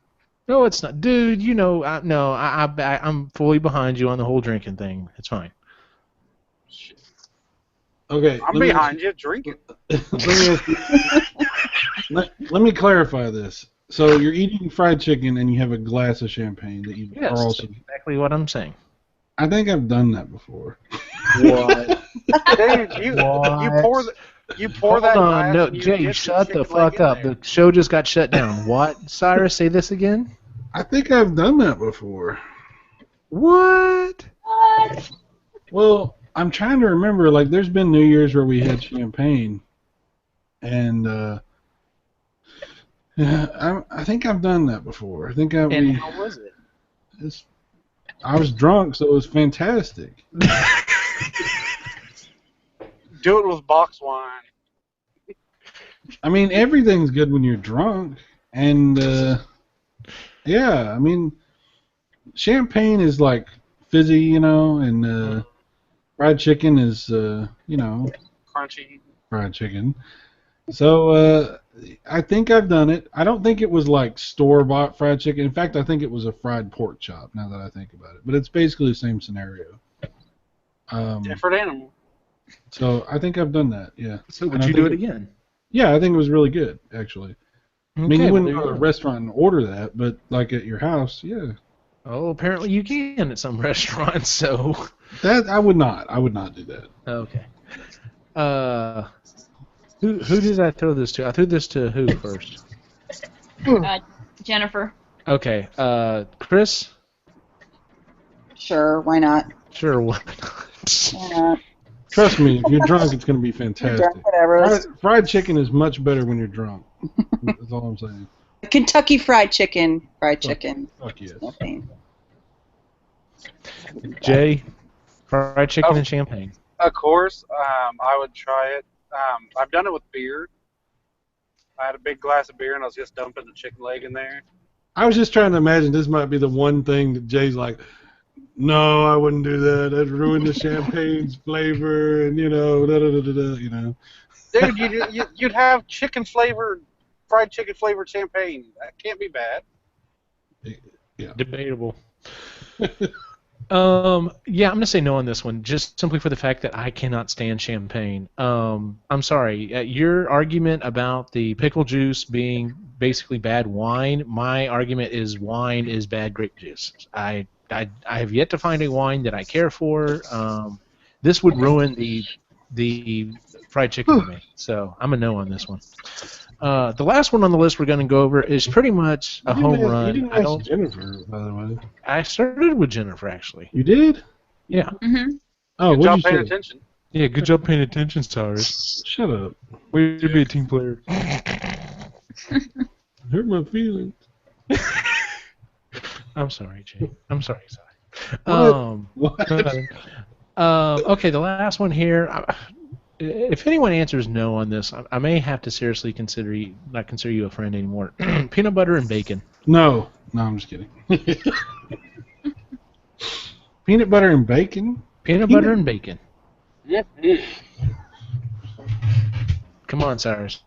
No, it's not, dude. You know, I'm fully behind you on the whole drinking thing. It's fine. Shit. Okay. I'm behind you. Drink it. Let me clarify this. So you're eating fried chicken and you have a glass of champagne that you Yes, are that's also. exactly what I'm saying. I think I've done that before. What? Dude, you pour Hold that on, glass no, and you Jay, dip shut the chicken leg fuck in up. there. The show just got shut down. What? Cyrus, say this again. I think I've done that before. What? What? Well, I'm trying to remember. Like, there's been New Year's where we had champagne, and yeah, I think I've done that before. I think And how was it? I was drunk, so it was fantastic. Do it with box wine. I mean, everything's good when you're drunk, and yeah, I mean, champagne is like fizzy, you know, and Fried chicken is, Crunchy. fried chicken. So I think I've done it. I don't think it was like store-bought fried chicken. In fact, I think it was a fried pork chop. Now that I think about it, but it's basically the same scenario. Different animal. So I think I've done that. Yeah. So would And I you do think it again? Yeah, I think it was really good, actually. I mean, Okay, you well, wouldn't there go you to a go. restaurant and order that, but like at your house, yeah. Oh, apparently you can at some restaurants. So That I would not. I would not do that. okay. Who did I throw this to? I threw this to who first? Jennifer. Okay. Chris. Sure, why not? Sure. Why not? Why not? Trust me, if you're drunk, it's going to be You're fantastic. drunk, whatever. Fried chicken is much better when you're drunk. That's all I'm saying. Kentucky Fried Chicken. Fried chicken. Fuck yes. Nothing. Jay, fried chicken and champagne. Of course, I would try it. I've done it with beer. I had a big glass of beer and I was just dumping the chicken leg in there. I was just trying to imagine this might be the one thing that Jay's like, no, I wouldn't do that. That'd ruin the champagne's flavor, and you know. Dude, you'd have fried chicken flavored champagne. That can't be bad. Yeah. Debatable. Yeah, I'm gonna say no on this one, just simply for the fact that I cannot stand champagne. I'm sorry. Your argument about the pickle juice being basically bad wine, my argument is wine is bad grape juice. I have yet to find a wine that I care for. This would ruin the fried chicken for me. So I'm a no on this one. The last one on the list we're going to go over is pretty much a home run. You didn't ask Jennifer, by the way. I started with Jennifer, actually. You did? Yeah. Mm-hmm. Oh, Good what job did paying you say? attention. Yeah, good job paying attention, Cyrus. Shut up. Way to be a team player. Hurt my feelings. I'm sorry, Jay. I'm sorry, sorry. What? Okay, the last one here. If anyone answers no on this, I may have to seriously not consider you a friend anymore. Peanut butter and bacon. No, I'm just kidding. Peanut butter and bacon? Peanut butter and bacon. Come on, Cyrus.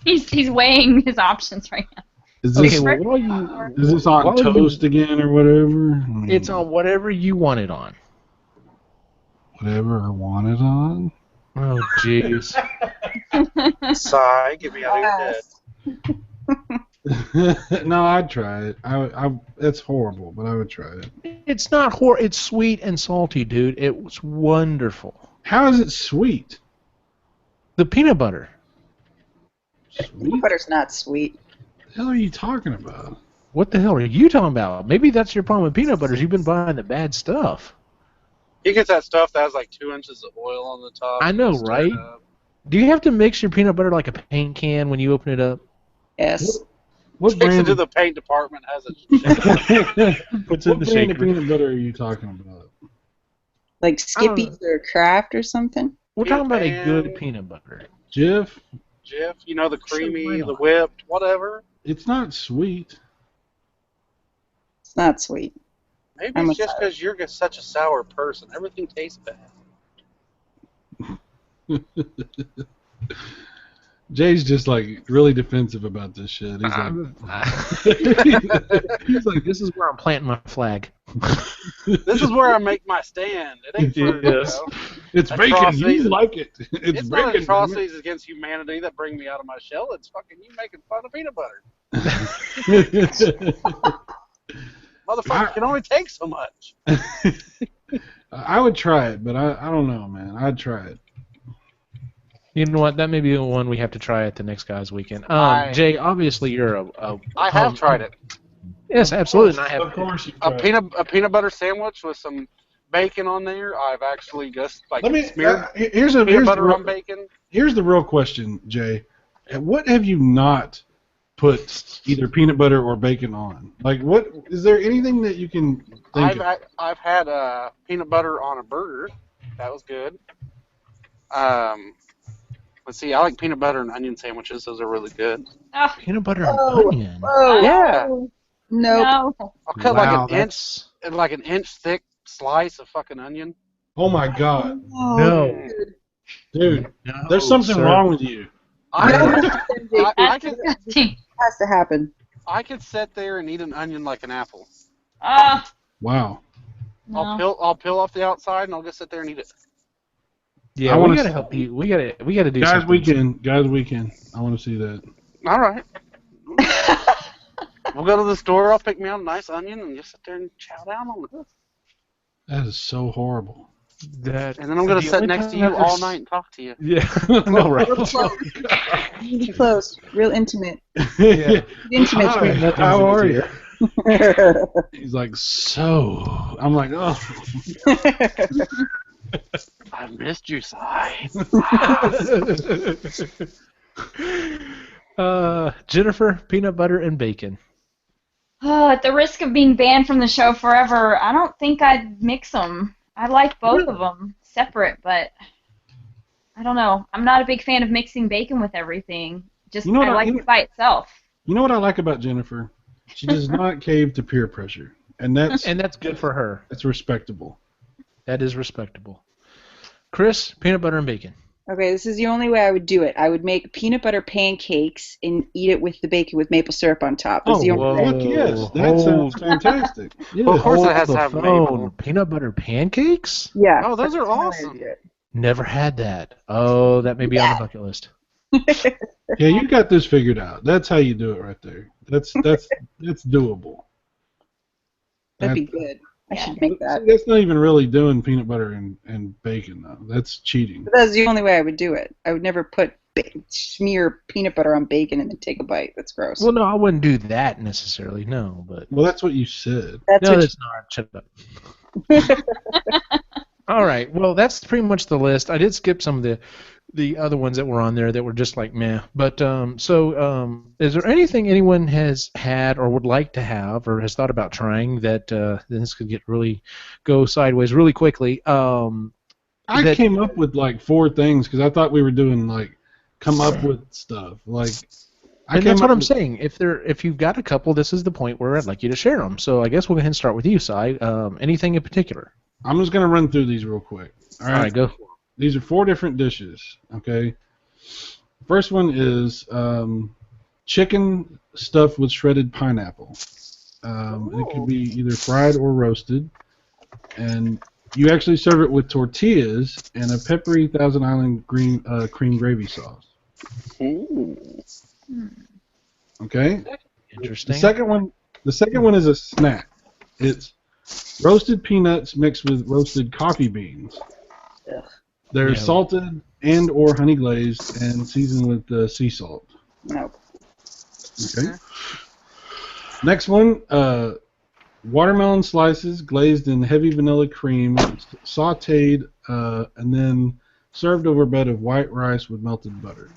He's weighing his options right now. Is Okay, this, well, what are you? is this on what are you- toast again or whatever? It's on whatever you want it on. Whatever I want it on? Oh, jeez. Sigh, get me out of your head. No, I'd try it. It's horrible, but I would try it. It's not It's sweet and salty, dude. It was wonderful. How is it sweet? The peanut butter. Peanut Sweet? butter's not sweet. What the hell are you talking about? What the hell are you talking about? Maybe that's your problem with peanut butters. You've been buying the bad stuff. He gets that stuff that has like 2 inches of oil on the top. I know, Stir it right? up. Do you have to mix your peanut butter like a paint can when you open it up? Yes. What Takes it brand, to the paint department, has it. Puts it in what the brand of shaker. peanut butter are you talking about? Like I don't Skippy's or Kraft or something? We're talking about a Peanut good pan. peanut butter. Jif? Jif, you know, the creamy, Sure, why the not? whipped, whatever. It's not sweet. It's not sweet. Maybe I'm it's just excited. because you're such a sour person. Everything tastes bad. Jay's just like really defensive about this shit. He's He's like, this is where I'm planting my flag. This is where I make my stand. It ain't for, Yes. it's bacon. Atrocities. You like it. It's not bacon. atrocities against humanity that bring me out of my shell. It's fucking you making fun of peanut butter. Motherfucker can only take so much. I would try it, but I don't know, man. I'd try it. You know what? That may be the one we have to try at the next guys' weekend. Jay, obviously you're a I have tried it. Yes, absolutely. And I have. Of course you A tried it. peanut butter sandwich with some bacon on there. I've actually just like Let me. smeared Here's peanut the butter on real, bacon. here's the real question, Jay. What have you not put either peanut butter or bacon on? Like, what is there anything that you can think of? I've had peanut butter on a burger. That was good. Let's see. I like peanut butter and onion sandwiches. Those are really good. Oh, Peanut butter and Oh, onion. oh, Yeah. Nope. No. I'll cut Wow, that's like an inch thick slice of fucking onion. Oh my god, no, dude, there's no, something sir. wrong with you. I, No, I, it That's could disgusting. has to happen. I could sit there and eat an onion like an apple. Ah, Wow. no. I'll peel off the outside and I'll just sit there and eat it. Yeah, I we want gotta to, help you. We gotta do guys. something. Guys, weekend. I want to see that. All right. We'll go to the store. I'll pick me out a nice onion and just sit there and chow down on it. That is so horrible. That And then I'm gonna the sit only next to time you I've all ever night and talk to you. Yeah, no, right. Really close, real intimate. Yeah. Intimate. Hi, Nothing's how in are his you? ear. He's like, so. I'm like, oh. I missed you, Si. Jennifer, peanut butter and bacon. Oh, at the risk of being banned from the show forever, I don't think I'd mix them. I like both of them separate, but I don't know. I'm not a big fan of mixing bacon with everything. Just You know what I I- like you- it by itself. You know what I like about Jennifer? She does not cave to peer pressure, and And that's good for her. that's respectable. That is respectable. Chris, peanut butter and bacon. Okay, this is the only way I would do it. I would make peanut butter pancakes and eat it with the bacon with maple syrup on top. That's the only whoa. way. Heck yes, that sounds fantastic. Yeah. Well, of course Hold it has the to have phone. maple. Peanut butter pancakes? Yeah. Oh, those that's are the only way I awesome. would do it. Never had that. Oh, that may be on the bucket list. Yeah, you got this figured out. That's how you do it right there. That's doable. That'd be good. I should make that. See, that's not even really doing peanut butter and bacon though. That's cheating. But that's the only way I would do it. I would never smear peanut butter on bacon and then take a bite. That's gross. Well, no, I wouldn't do that necessarily. No, but Well, that's what you said. That's no, what that's not. Shut up. All right. Well, that's pretty much the list. I did skip some of the other ones that were on there that were just like meh. But is there anything anyone has had or would like to have or has thought about trying that this could go sideways really quickly? I came up with like 4 things because I thought we were doing like come up with stuff. Like, And that's what I'm saying. If you've got a couple, this is the point where I'd like you to share them. So I guess we'll go ahead and start with you, Si. Anything in particular? I'm just gonna run through these real quick. All right, go. These are 4 different dishes. Okay. First one is chicken stuffed with shredded pineapple. It could be either fried or roasted, and you actually serve it with tortillas and a peppery Thousand Island cream gravy sauce. Ooh. Okay. Interesting. The second one is a snack. It's roasted peanuts mixed with roasted coffee beans. Ugh. They're Yeah. salted and or honey glazed and seasoned with sea salt. No. Okay. Next one, watermelon slices glazed in heavy vanilla cream, sautéed, and then served over a bed of white rice with melted butter.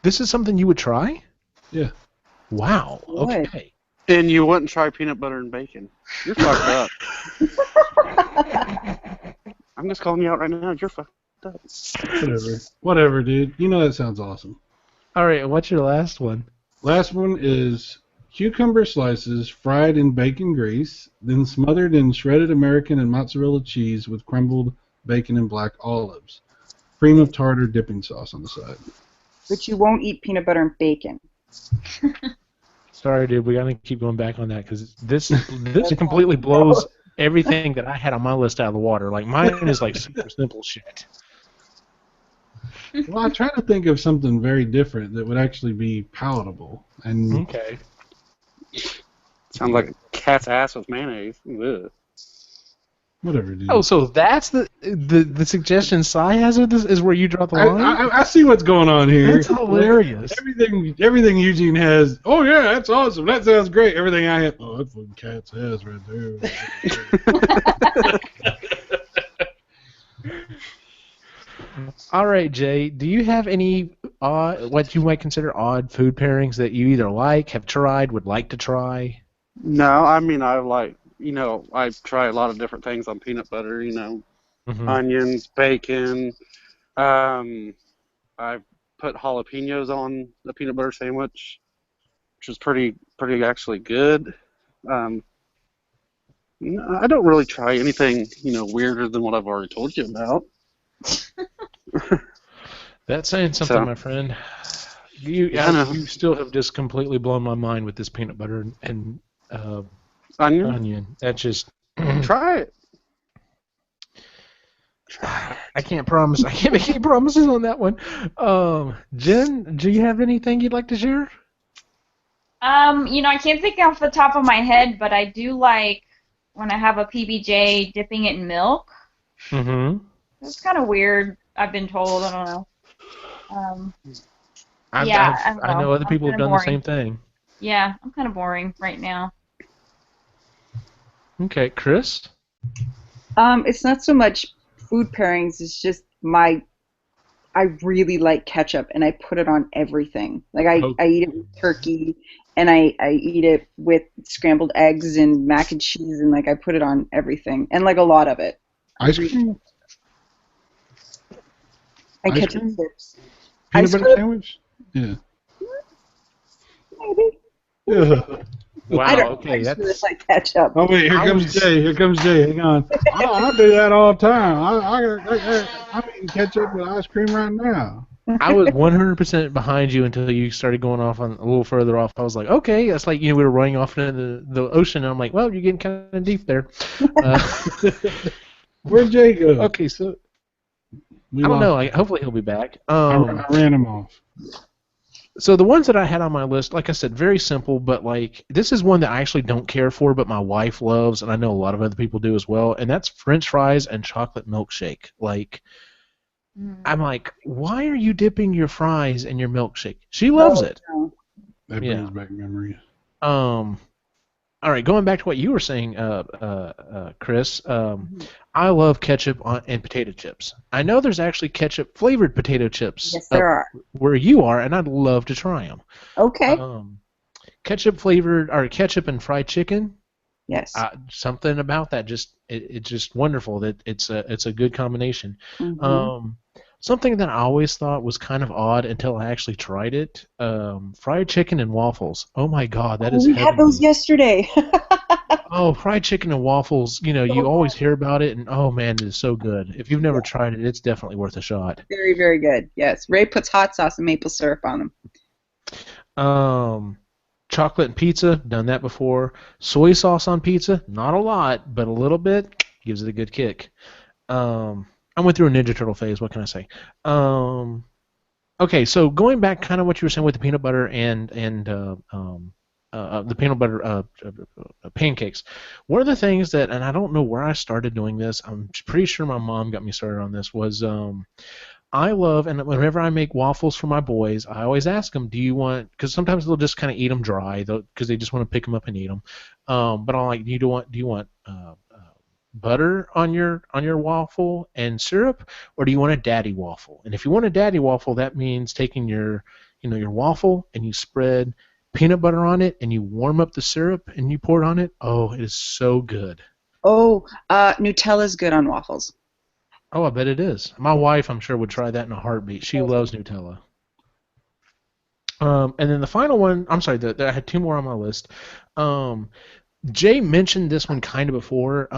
This is something you would try? Yeah. Wow. Would. Okay. And you wouldn't try peanut butter and bacon. You're fucked up. I'm just calling you out right now. You're fucked up. Whatever, dude. You know that sounds awesome. All right. What's your last one? Last one is cucumber slices fried in bacon grease, then smothered in shredded American and mozzarella cheese with crumbled bacon and black olives. Cream of tartar dipping sauce on the side. But you won't eat peanut butter and bacon. Sorry, dude. We gotta keep going back on that because this completely blows everything that I had on my list out of the water. Like mine is like super simple shit. Well, I try to think of something very different that would actually be palatable. And Okay. Sounds like a cat's ass with mayonnaise. Ugh. whatever, dude. Oh, so that's the suggestion Si has of this is where you draw the line? I see what's going on here. That's hilarious. Everything Eugene has. Oh yeah, that's awesome. That sounds great. Everything I have. Oh, that's fucking cat's ass right there. All right, Jay. Do you have any what you might consider odd food pairings that you either like, have tried, would like to try? No, I mean, I like, I try a lot of different things on peanut butter, Mhm. onions, bacon. I've put jalapenos on the peanut butter sandwich. which is pretty actually good. I don't really try anything, weirder than what I've already told you about. That's saying something, So, my friend. I know. You still have just completely blown my mind with this peanut butter and onion. That's just. Try it. I can't promise. I can't make any promises on that one. Jen, do you have anything you'd like to share? I can't think off the top of my head, but I do like when I have a PBJ dipping it in milk. Mm-hmm. It's kind of weird. I've been told. I don't know. I don't I know. know other I'm people have kinda done boring. the same thing. Yeah, I'm kind of boring right now. Okay, Chris? It's not so much food pairings. It's just I really like ketchup, and I put it on everything. Like I eat it with turkey, and I eat it with scrambled eggs and mac and cheese, and like I put it on everything, and like a lot of it. Ice cream? And Ice ketchup cream? chips. Peanut Ice butter cream? sandwich? Yeah. Maybe. Yeah. I Wow, don't know. I okay, just really that's... like ketchup. Oh wait, here I comes was... Jay. Here comes Jay. Hang on. I do that all the time. I'm eating ketchup with ice cream right now. I was 100% behind you until you started going off on a little further off. I was like, okay, that's like we were running off into the ocean. And I'm like, well, you're getting kind of deep there. Where'd Jay go? Okay, so We I don't lost know. him. Hopefully he'll be back. I ran him off. So the ones that I had on my list, like I said, very simple, but like this is one that I actually don't care for, but my wife loves, and I know a lot of other people do as well, and that's French fries and chocolate milkshake. Like, I'm like, why are you dipping your fries in your milkshake? She loves it. No. That brings back memories. All right, going back to what you were saying, Chris, I love ketchup and potato chips. I know there's actually ketchup flavored potato chips Yes, there are. where you are, and I'd love to try them. Okay. Ketchup flavored or ketchup and fried chicken. Yes. Something about that it's just wonderful. That it's a good combination. Mm-hmm. Something that I always thought was kind of odd until I actually tried it. Fried chicken and waffles. Oh my God, that is We had those heavenly. yesterday. Oh, fried chicken and waffles. You always hear about it, and oh man, it is so good. If you've never tried it, it's definitely worth a shot. Very, very good. Yes. Ray puts hot sauce and maple syrup on them. Chocolate and pizza, done that before. Soy sauce on pizza, not a lot, but a little bit gives it a good kick. I went through a Ninja Turtle phase. What can I say? Okay, so going back, kind of what you were saying with the peanut butter and the peanut butter pancakes. One of the things that, and I don't know where I started doing this. I'm pretty sure my mom got me started on this. Was I love, and whenever I make waffles for my boys, I always ask them, do you want, because sometimes they'll just kind of eat them dry, because they just want to pick them up and eat them. But I'm like, do you want butter on your waffle and syrup, or do you want a daddy waffle? And if you want a daddy waffle, that means taking your waffle and you spread peanut butter on it and you warm up the syrup and you pour it on it. Oh, it is so good. Oh, Nutella's good on waffles. Oh, I bet it is. My wife, I'm sure, would try that in a heartbeat. She loves Nutella. And then the final one, I'm sorry, I had two more on my list. Jay mentioned this one kind of before.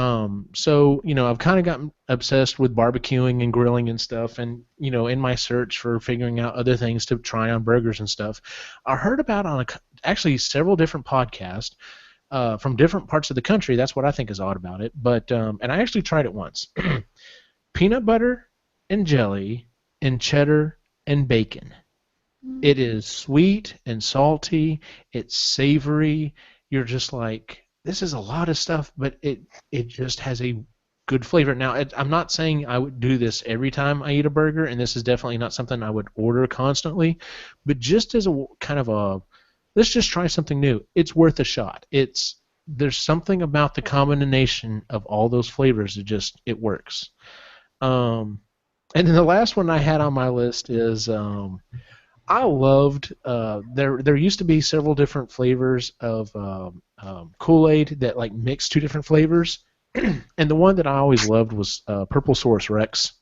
So, I've kind of gotten obsessed with barbecuing and grilling and stuff. And, in my search for figuring out other things to try on burgers and stuff, I heard about actually several different podcasts from different parts of the country. That's what I think is odd about it. But, and I actually tried it once. Peanut butter and jelly and cheddar and bacon. It is sweet and salty. It's savory. You're just like, this is a lot of stuff, but it just has a good flavor. Now, I'm not saying I would do this every time I eat a burger, and this is definitely not something I would order constantly, but just as a kind of a, let's just try something new. It's worth a shot. There's something about the combination of all those flavors that it works. And then the last one I had on my list is I loved there used to be several different flavors of Kool-Aid that like mixed two different flavors, and the one that I always loved was Purple Source Rex,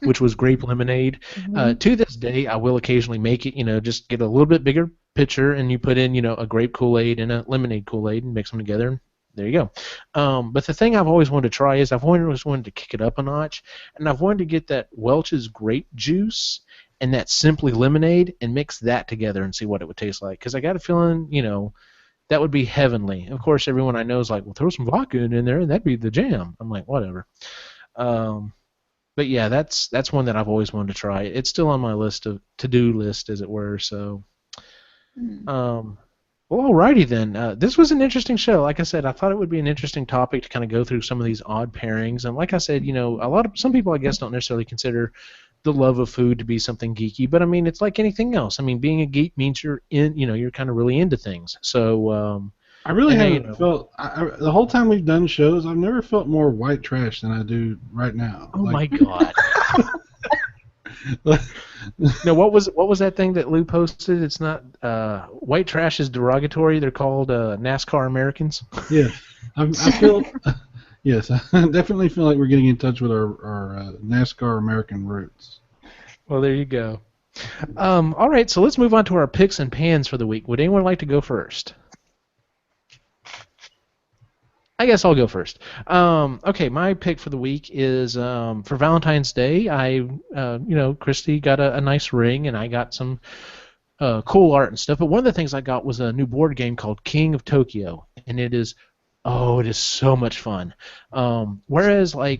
which was grape lemonade. Mm-hmm. To this day, I will occasionally make it, just get a little bit bigger pitcher and you put in, a grape Kool-Aid and a lemonade Kool-Aid and mix them together. And there you go. But the thing I've always wanted to try is I've always wanted to kick it up a notch, and I've wanted to get that Welch's grape juice and that Simply lemonade and mix that together and see what it would taste like. Because I got a feeling, that would be heavenly. Of course, everyone I know is like, well, throw some vodka in there and that'd be the jam. I'm like, whatever. But yeah, that's one that I've always wanted to try. It's still on my to-do list, as it were. So, well, alrighty then. This was an interesting show. Like I said, I thought it would be an interesting topic to kind of go through some of these odd pairings. And like I said, some people I guess don't necessarily consider the love of food to be something geeky, but I mean, it's like anything else. I mean, being a geek means you're kind of really into things. So. I really haven't felt the whole time we've done shows. I've never felt more white trash than I do right now. Oh my god! No, what was that thing that Lou posted? It's not white trash is derogatory. They're called NASCAR Americans. Yeah, I feel. Yes, I definitely feel like we're getting in touch with our NASCAR American roots. Well, there you go. All right, so let's move on to our picks and pans for the week. Would anyone like to go first? I guess I'll go first. Okay, my pick for the week is for Valentine's Day. Christy got a nice ring, and I got some cool art and stuff. But one of the things I got was a new board game called King of Tokyo, and it is so much fun. Whereas, I've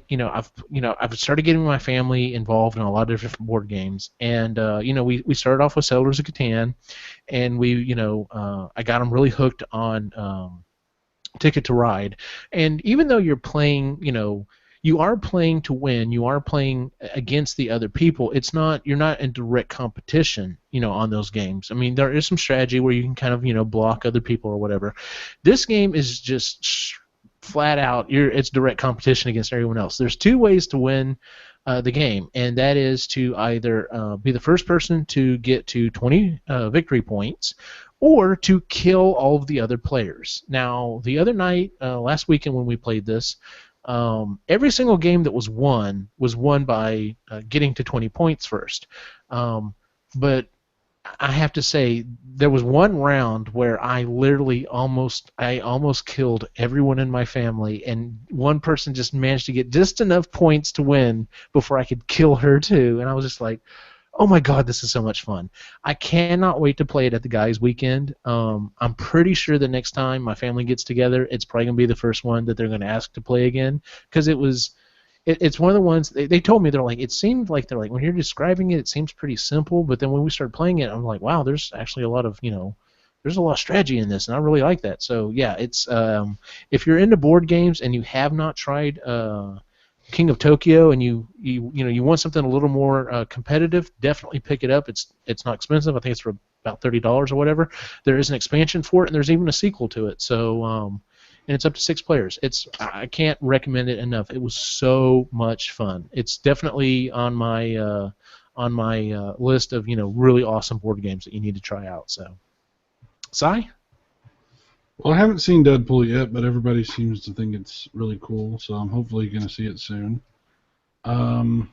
started getting my family involved in a lot of different board games, and we started off with Settlers of Catan, and I got them really hooked on. Ticket to Ride, and even though you're playing, you are playing to win, you are playing against the other people. You're not in direct competition, on those games. I mean, there is some strategy where you can kind of, block other people or whatever. This game is just flat out, it's direct competition against everyone else. There's two ways to win the game, and that is to either be the first person to get to 20 victory points, or to kill all of the other players. Now, the other night, last weekend when we played this, every single game that was won by getting to 20 points first. But I have to say, there was one round where I literally almost killed everyone in my family, and one person just managed to get just enough points to win before I could kill her too. And I was just like, oh my god, this is so much fun. I cannot wait to play it at the guys' weekend. I'm pretty sure the next time my family gets together, it's probably going to be the first one that they're going to ask to play again, because it's one of the ones they told me, it seemed like when you're describing it, it seems pretty simple, but then when we started playing it, I'm like, wow, there's actually a lot of strategy in this, and I really like that. So yeah, it's if you're into board games and you have not tried King of Tokyo, and you want something a little more competitive, definitely pick it up. It's not expensive. I think it's for about $30 or whatever. There is an expansion for it, and there's even a sequel to it. So, and it's up to 6 players. I can't recommend it enough. It was so much fun. It's definitely on my list of really awesome board games that you need to try out. So, Cy? Well, I haven't seen Deadpool yet, but everybody seems to think it's really cool, so I'm hopefully going to see it soon. I don't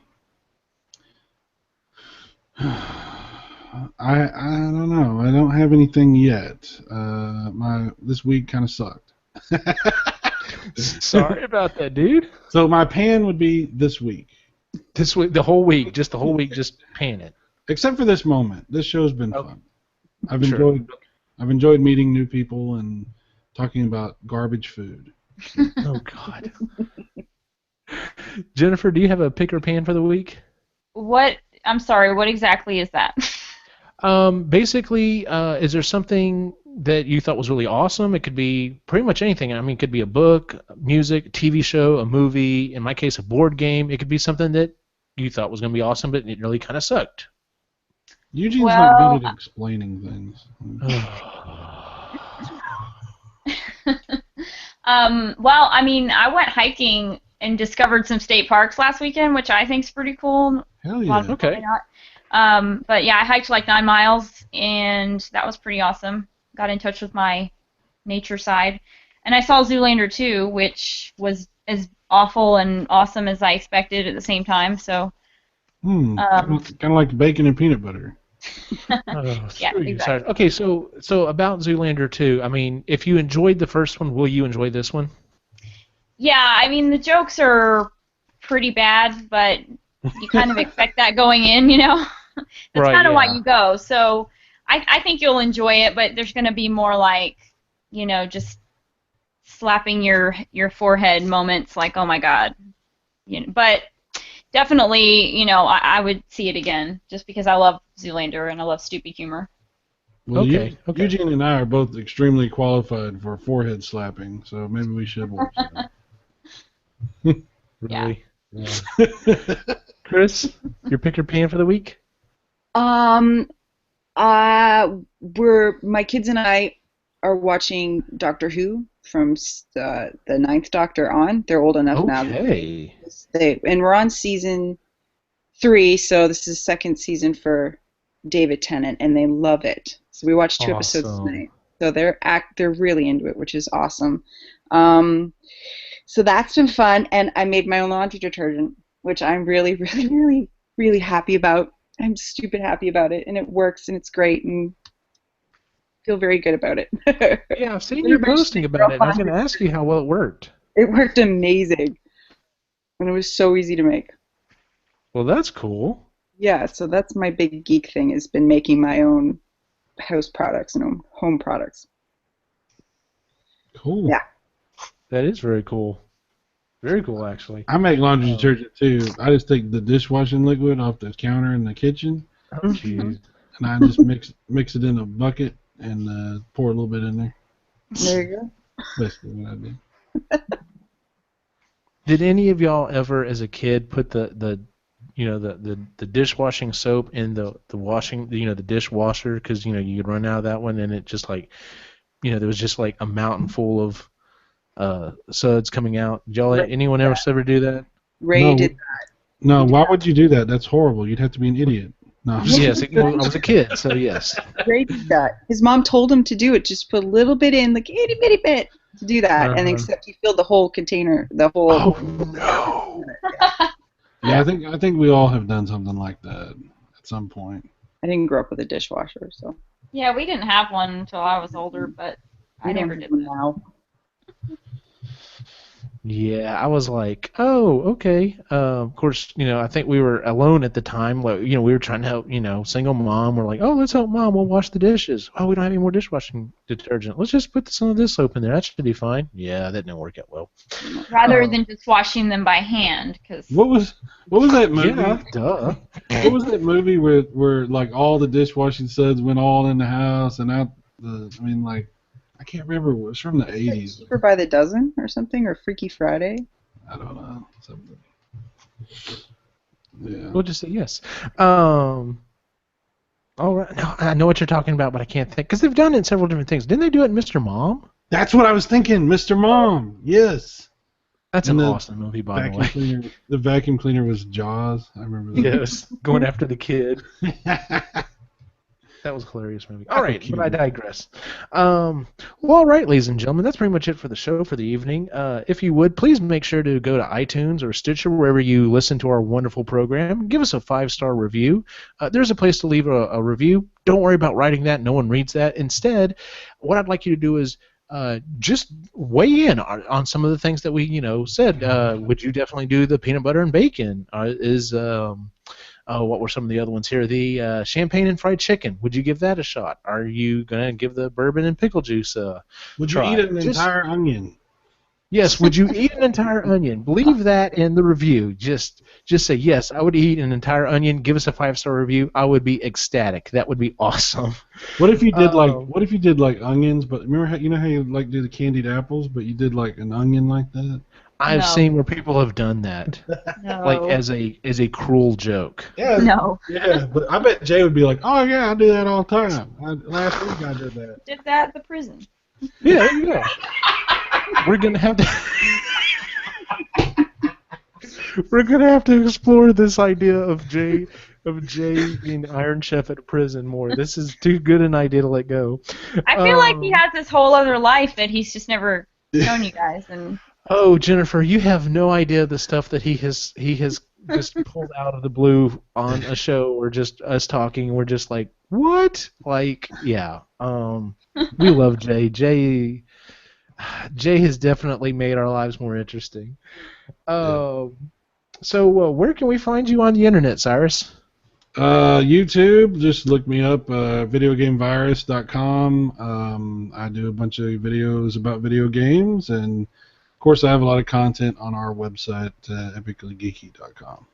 know. I don't have anything yet. This week kind of sucked. Sorry about that, dude. So my pan would be this week. This week, the whole week, just pan it. Except for this moment. This show's been fun. I've enjoyed meeting new people and talking about garbage food. Oh, God. Jennifer, do you have a pick or pan for the week? What? I'm sorry, what exactly is that? Basically, is there something that you thought was really awesome? It could be pretty much anything. I mean, it could be a book, music, a TV show, a movie, in my case, a board game. It could be something that you thought was going to be awesome, but it really kind of sucked. Eugene's not good at explaining things. Well, I mean, I went hiking and discovered some state parks last weekend, which I think is pretty cool. Hell yeah. Okay. But yeah, I hiked like 9 miles, and that was pretty awesome. Got in touch with my nature side. And I saw Zoolander 2, which was as awful and awesome as I expected at the same time. So, kind of like bacon and peanut butter. Oh, Yeah, screw you, exactly. Okay, so about Zoolander 2, I mean, if you enjoyed the first one, will you enjoy this one? Yeah, I mean the jokes are pretty bad, but you kind of expect that going in, you know. That's Right, kind of why yeah. you go. So I think you'll enjoy it, but there's going to be more like, just slapping your forehead moments, like oh my god, But definitely, I would see it again just because I love Zoolander and I love stupid humor. Well, Okay, okay. Eugene and I are both extremely qualified for forehead slapping, so maybe we should watch that. Yeah. Really? Yeah. Chris, your pick or pan for the week? Um, my kids and I are watching Doctor Who from the Ninth Doctor on. They're old enough now. Okay. And we're on season 3, so this is second season for David Tennant, and they love it. So we watched 2 episodes Awesome. tonight. So they're really into it, which is awesome. So that's been fun, and I made my own laundry detergent, which I'm really, really, really, really happy about. I'm stupid happy about it, and it works, and it's great, and feel very good about it. Yeah, I've seen It you originally posting about it, and I was broke going to ask you how well it worked. It worked amazing, and it was so easy to make. Well, that's cool. Yeah, so that's my big geek thing, has been making my own house products and home products. Cool. Yeah. That is very cool. Very cool, actually. I make laundry detergent too. I just take the dishwashing liquid off the counter in the kitchen, Oh, jeez. and I just mix it in a bucket and pour a little bit in there. There you go. Basically what I do. Did any of y'all ever, as a kid, put the dishwashing soap in the washing, the dishwasher, because you could run out of that one, and it just like, there was just like a mountain full of suds coming out. Did y'all, anyone else ever do that? Ray did that. No, why would you do that? That's horrible. You'd have to be an idiot. No, I'm just Yes, I was a kid, so yes. Ray did that. His mom told him to do it. Just put a little bit in, like itty bitty bit, to do that, and except he filled the whole container, the whole. Oh no! Yeah, I think we all have done something like that at some point. I didn't grow up with a dishwasher, so. Yeah, we didn't have one until I was older, but I never did that. Now. Yeah, I was like, oh, okay. Of course, I think we were alone at the time. Like, we were trying to help, single mom. We're like, oh, let's help mom. We'll wash the dishes. Oh, we don't have any more dishwashing detergent. Let's just put some of this soap in there. That should be fine. Yeah, that didn't work out well. Rather than just washing them by hand, because. What was that movie? Yeah, duh. What was that movie where like all the dishwashing suds went all in the house and out I can't remember. It was from the 80s. Cheaper by the dozen or something, or Freaky Friday. I don't know. Something. Yeah. We'll just say yes. All right. No, I know what you're talking about, but I can't think because they've done it in several different things. Didn't they do it in Mr. Mom? That's what I was thinking, Mr. Mom. Yes. That's And an the awesome movie, by the way. The vacuum cleaner was Jaws. I remember that. Yes, going after the kid. That was a hilarious movie. All right, but I digress. Well, all right, ladies and gentlemen, that's pretty much it for the show for the evening. If you would, please make sure to go to iTunes or Stitcher, wherever you listen to our wonderful program. Give us a 5-star review. There's a place to leave a review. Don't worry about writing that. No one reads that. Instead, what I'd like you to do is just weigh in on some of the things that we, said. Would you definitely do the peanut butter and bacon? What were some of the other ones here? The champagne and fried chicken. Would you give that a shot? Are you going to give the bourbon and pickle juice a Would try? you eat an entire onion? Yes, would you eat an entire onion? Leave that in the review. Just say, yes, I would eat an entire onion. Give us a 5-star review. I would be ecstatic. That would be awesome. What if you did like onions, but remember how you like do the candied apples, but you did like an onion like that? I've seen where people have done that. No. Like as a cruel joke. Yeah. No. Yeah, but I bet Jay would be like, "Oh yeah, I do that all the time. Last week I did that." Did that at the prison. Yeah, there you go. We're gonna have to explore this idea of Jay being Iron Chef at a prison more. This is too good an idea to let go. I feel like he has this whole other life that he's just never shown you guys. And oh, Jennifer, you have no idea the stuff that he has just pulled out of the blue on a show or just us talking, and we're just like, what? Like, yeah. We love Jay. Jay has definitely made our lives more interesting. So where can we find you on the internet, Cyrus? YouTube, just look me up, videogamevirus.com. I do a bunch of videos about video games, and of course I have a lot of content on our website, epicallygeeky.com.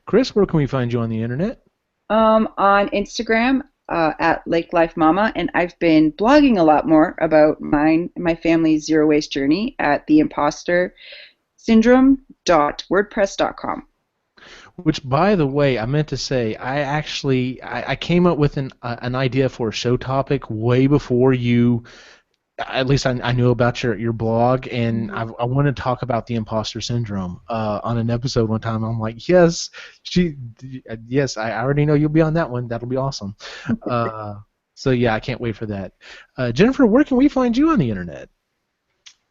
Chris, where can we find you on the internet? On Instagram at Lake Life Mama, and I've been blogging a lot more about mine and my family's zero waste journey at theimpostersyndrome.wordpress.com. Which, by the way, I meant to say, I came up with an idea for a show topic way before you. At least I knew about your blog, and I want to talk about the imposter syndrome on an episode one time. I'm like, yes, I already know you'll be on that one. That'll be awesome. So yeah, I can't wait for that. Jennifer, where can we find you on the internet?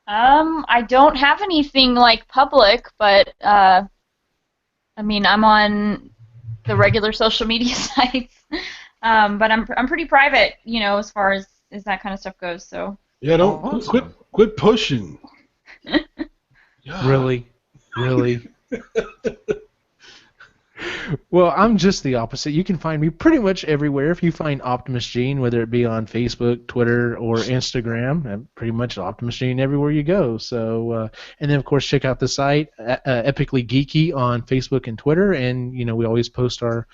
I don't have anything like public, but I mean, I'm on the regular social media sites, but I'm pretty private, you know, as far as that kind of stuff goes. So. Yeah, don't quit pushing. Really. Well, I'm just the opposite. You can find me pretty much everywhere. If you find Optimus Gene, whether it be on Facebook, Twitter, or Instagram, I'm pretty much Optimus Gene everywhere you go. So, and then of course check out the site Epically Geeky on Facebook and Twitter, and you know we always post our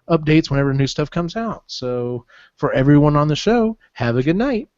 updates whenever new stuff comes out. So, for everyone on the show, have a good night.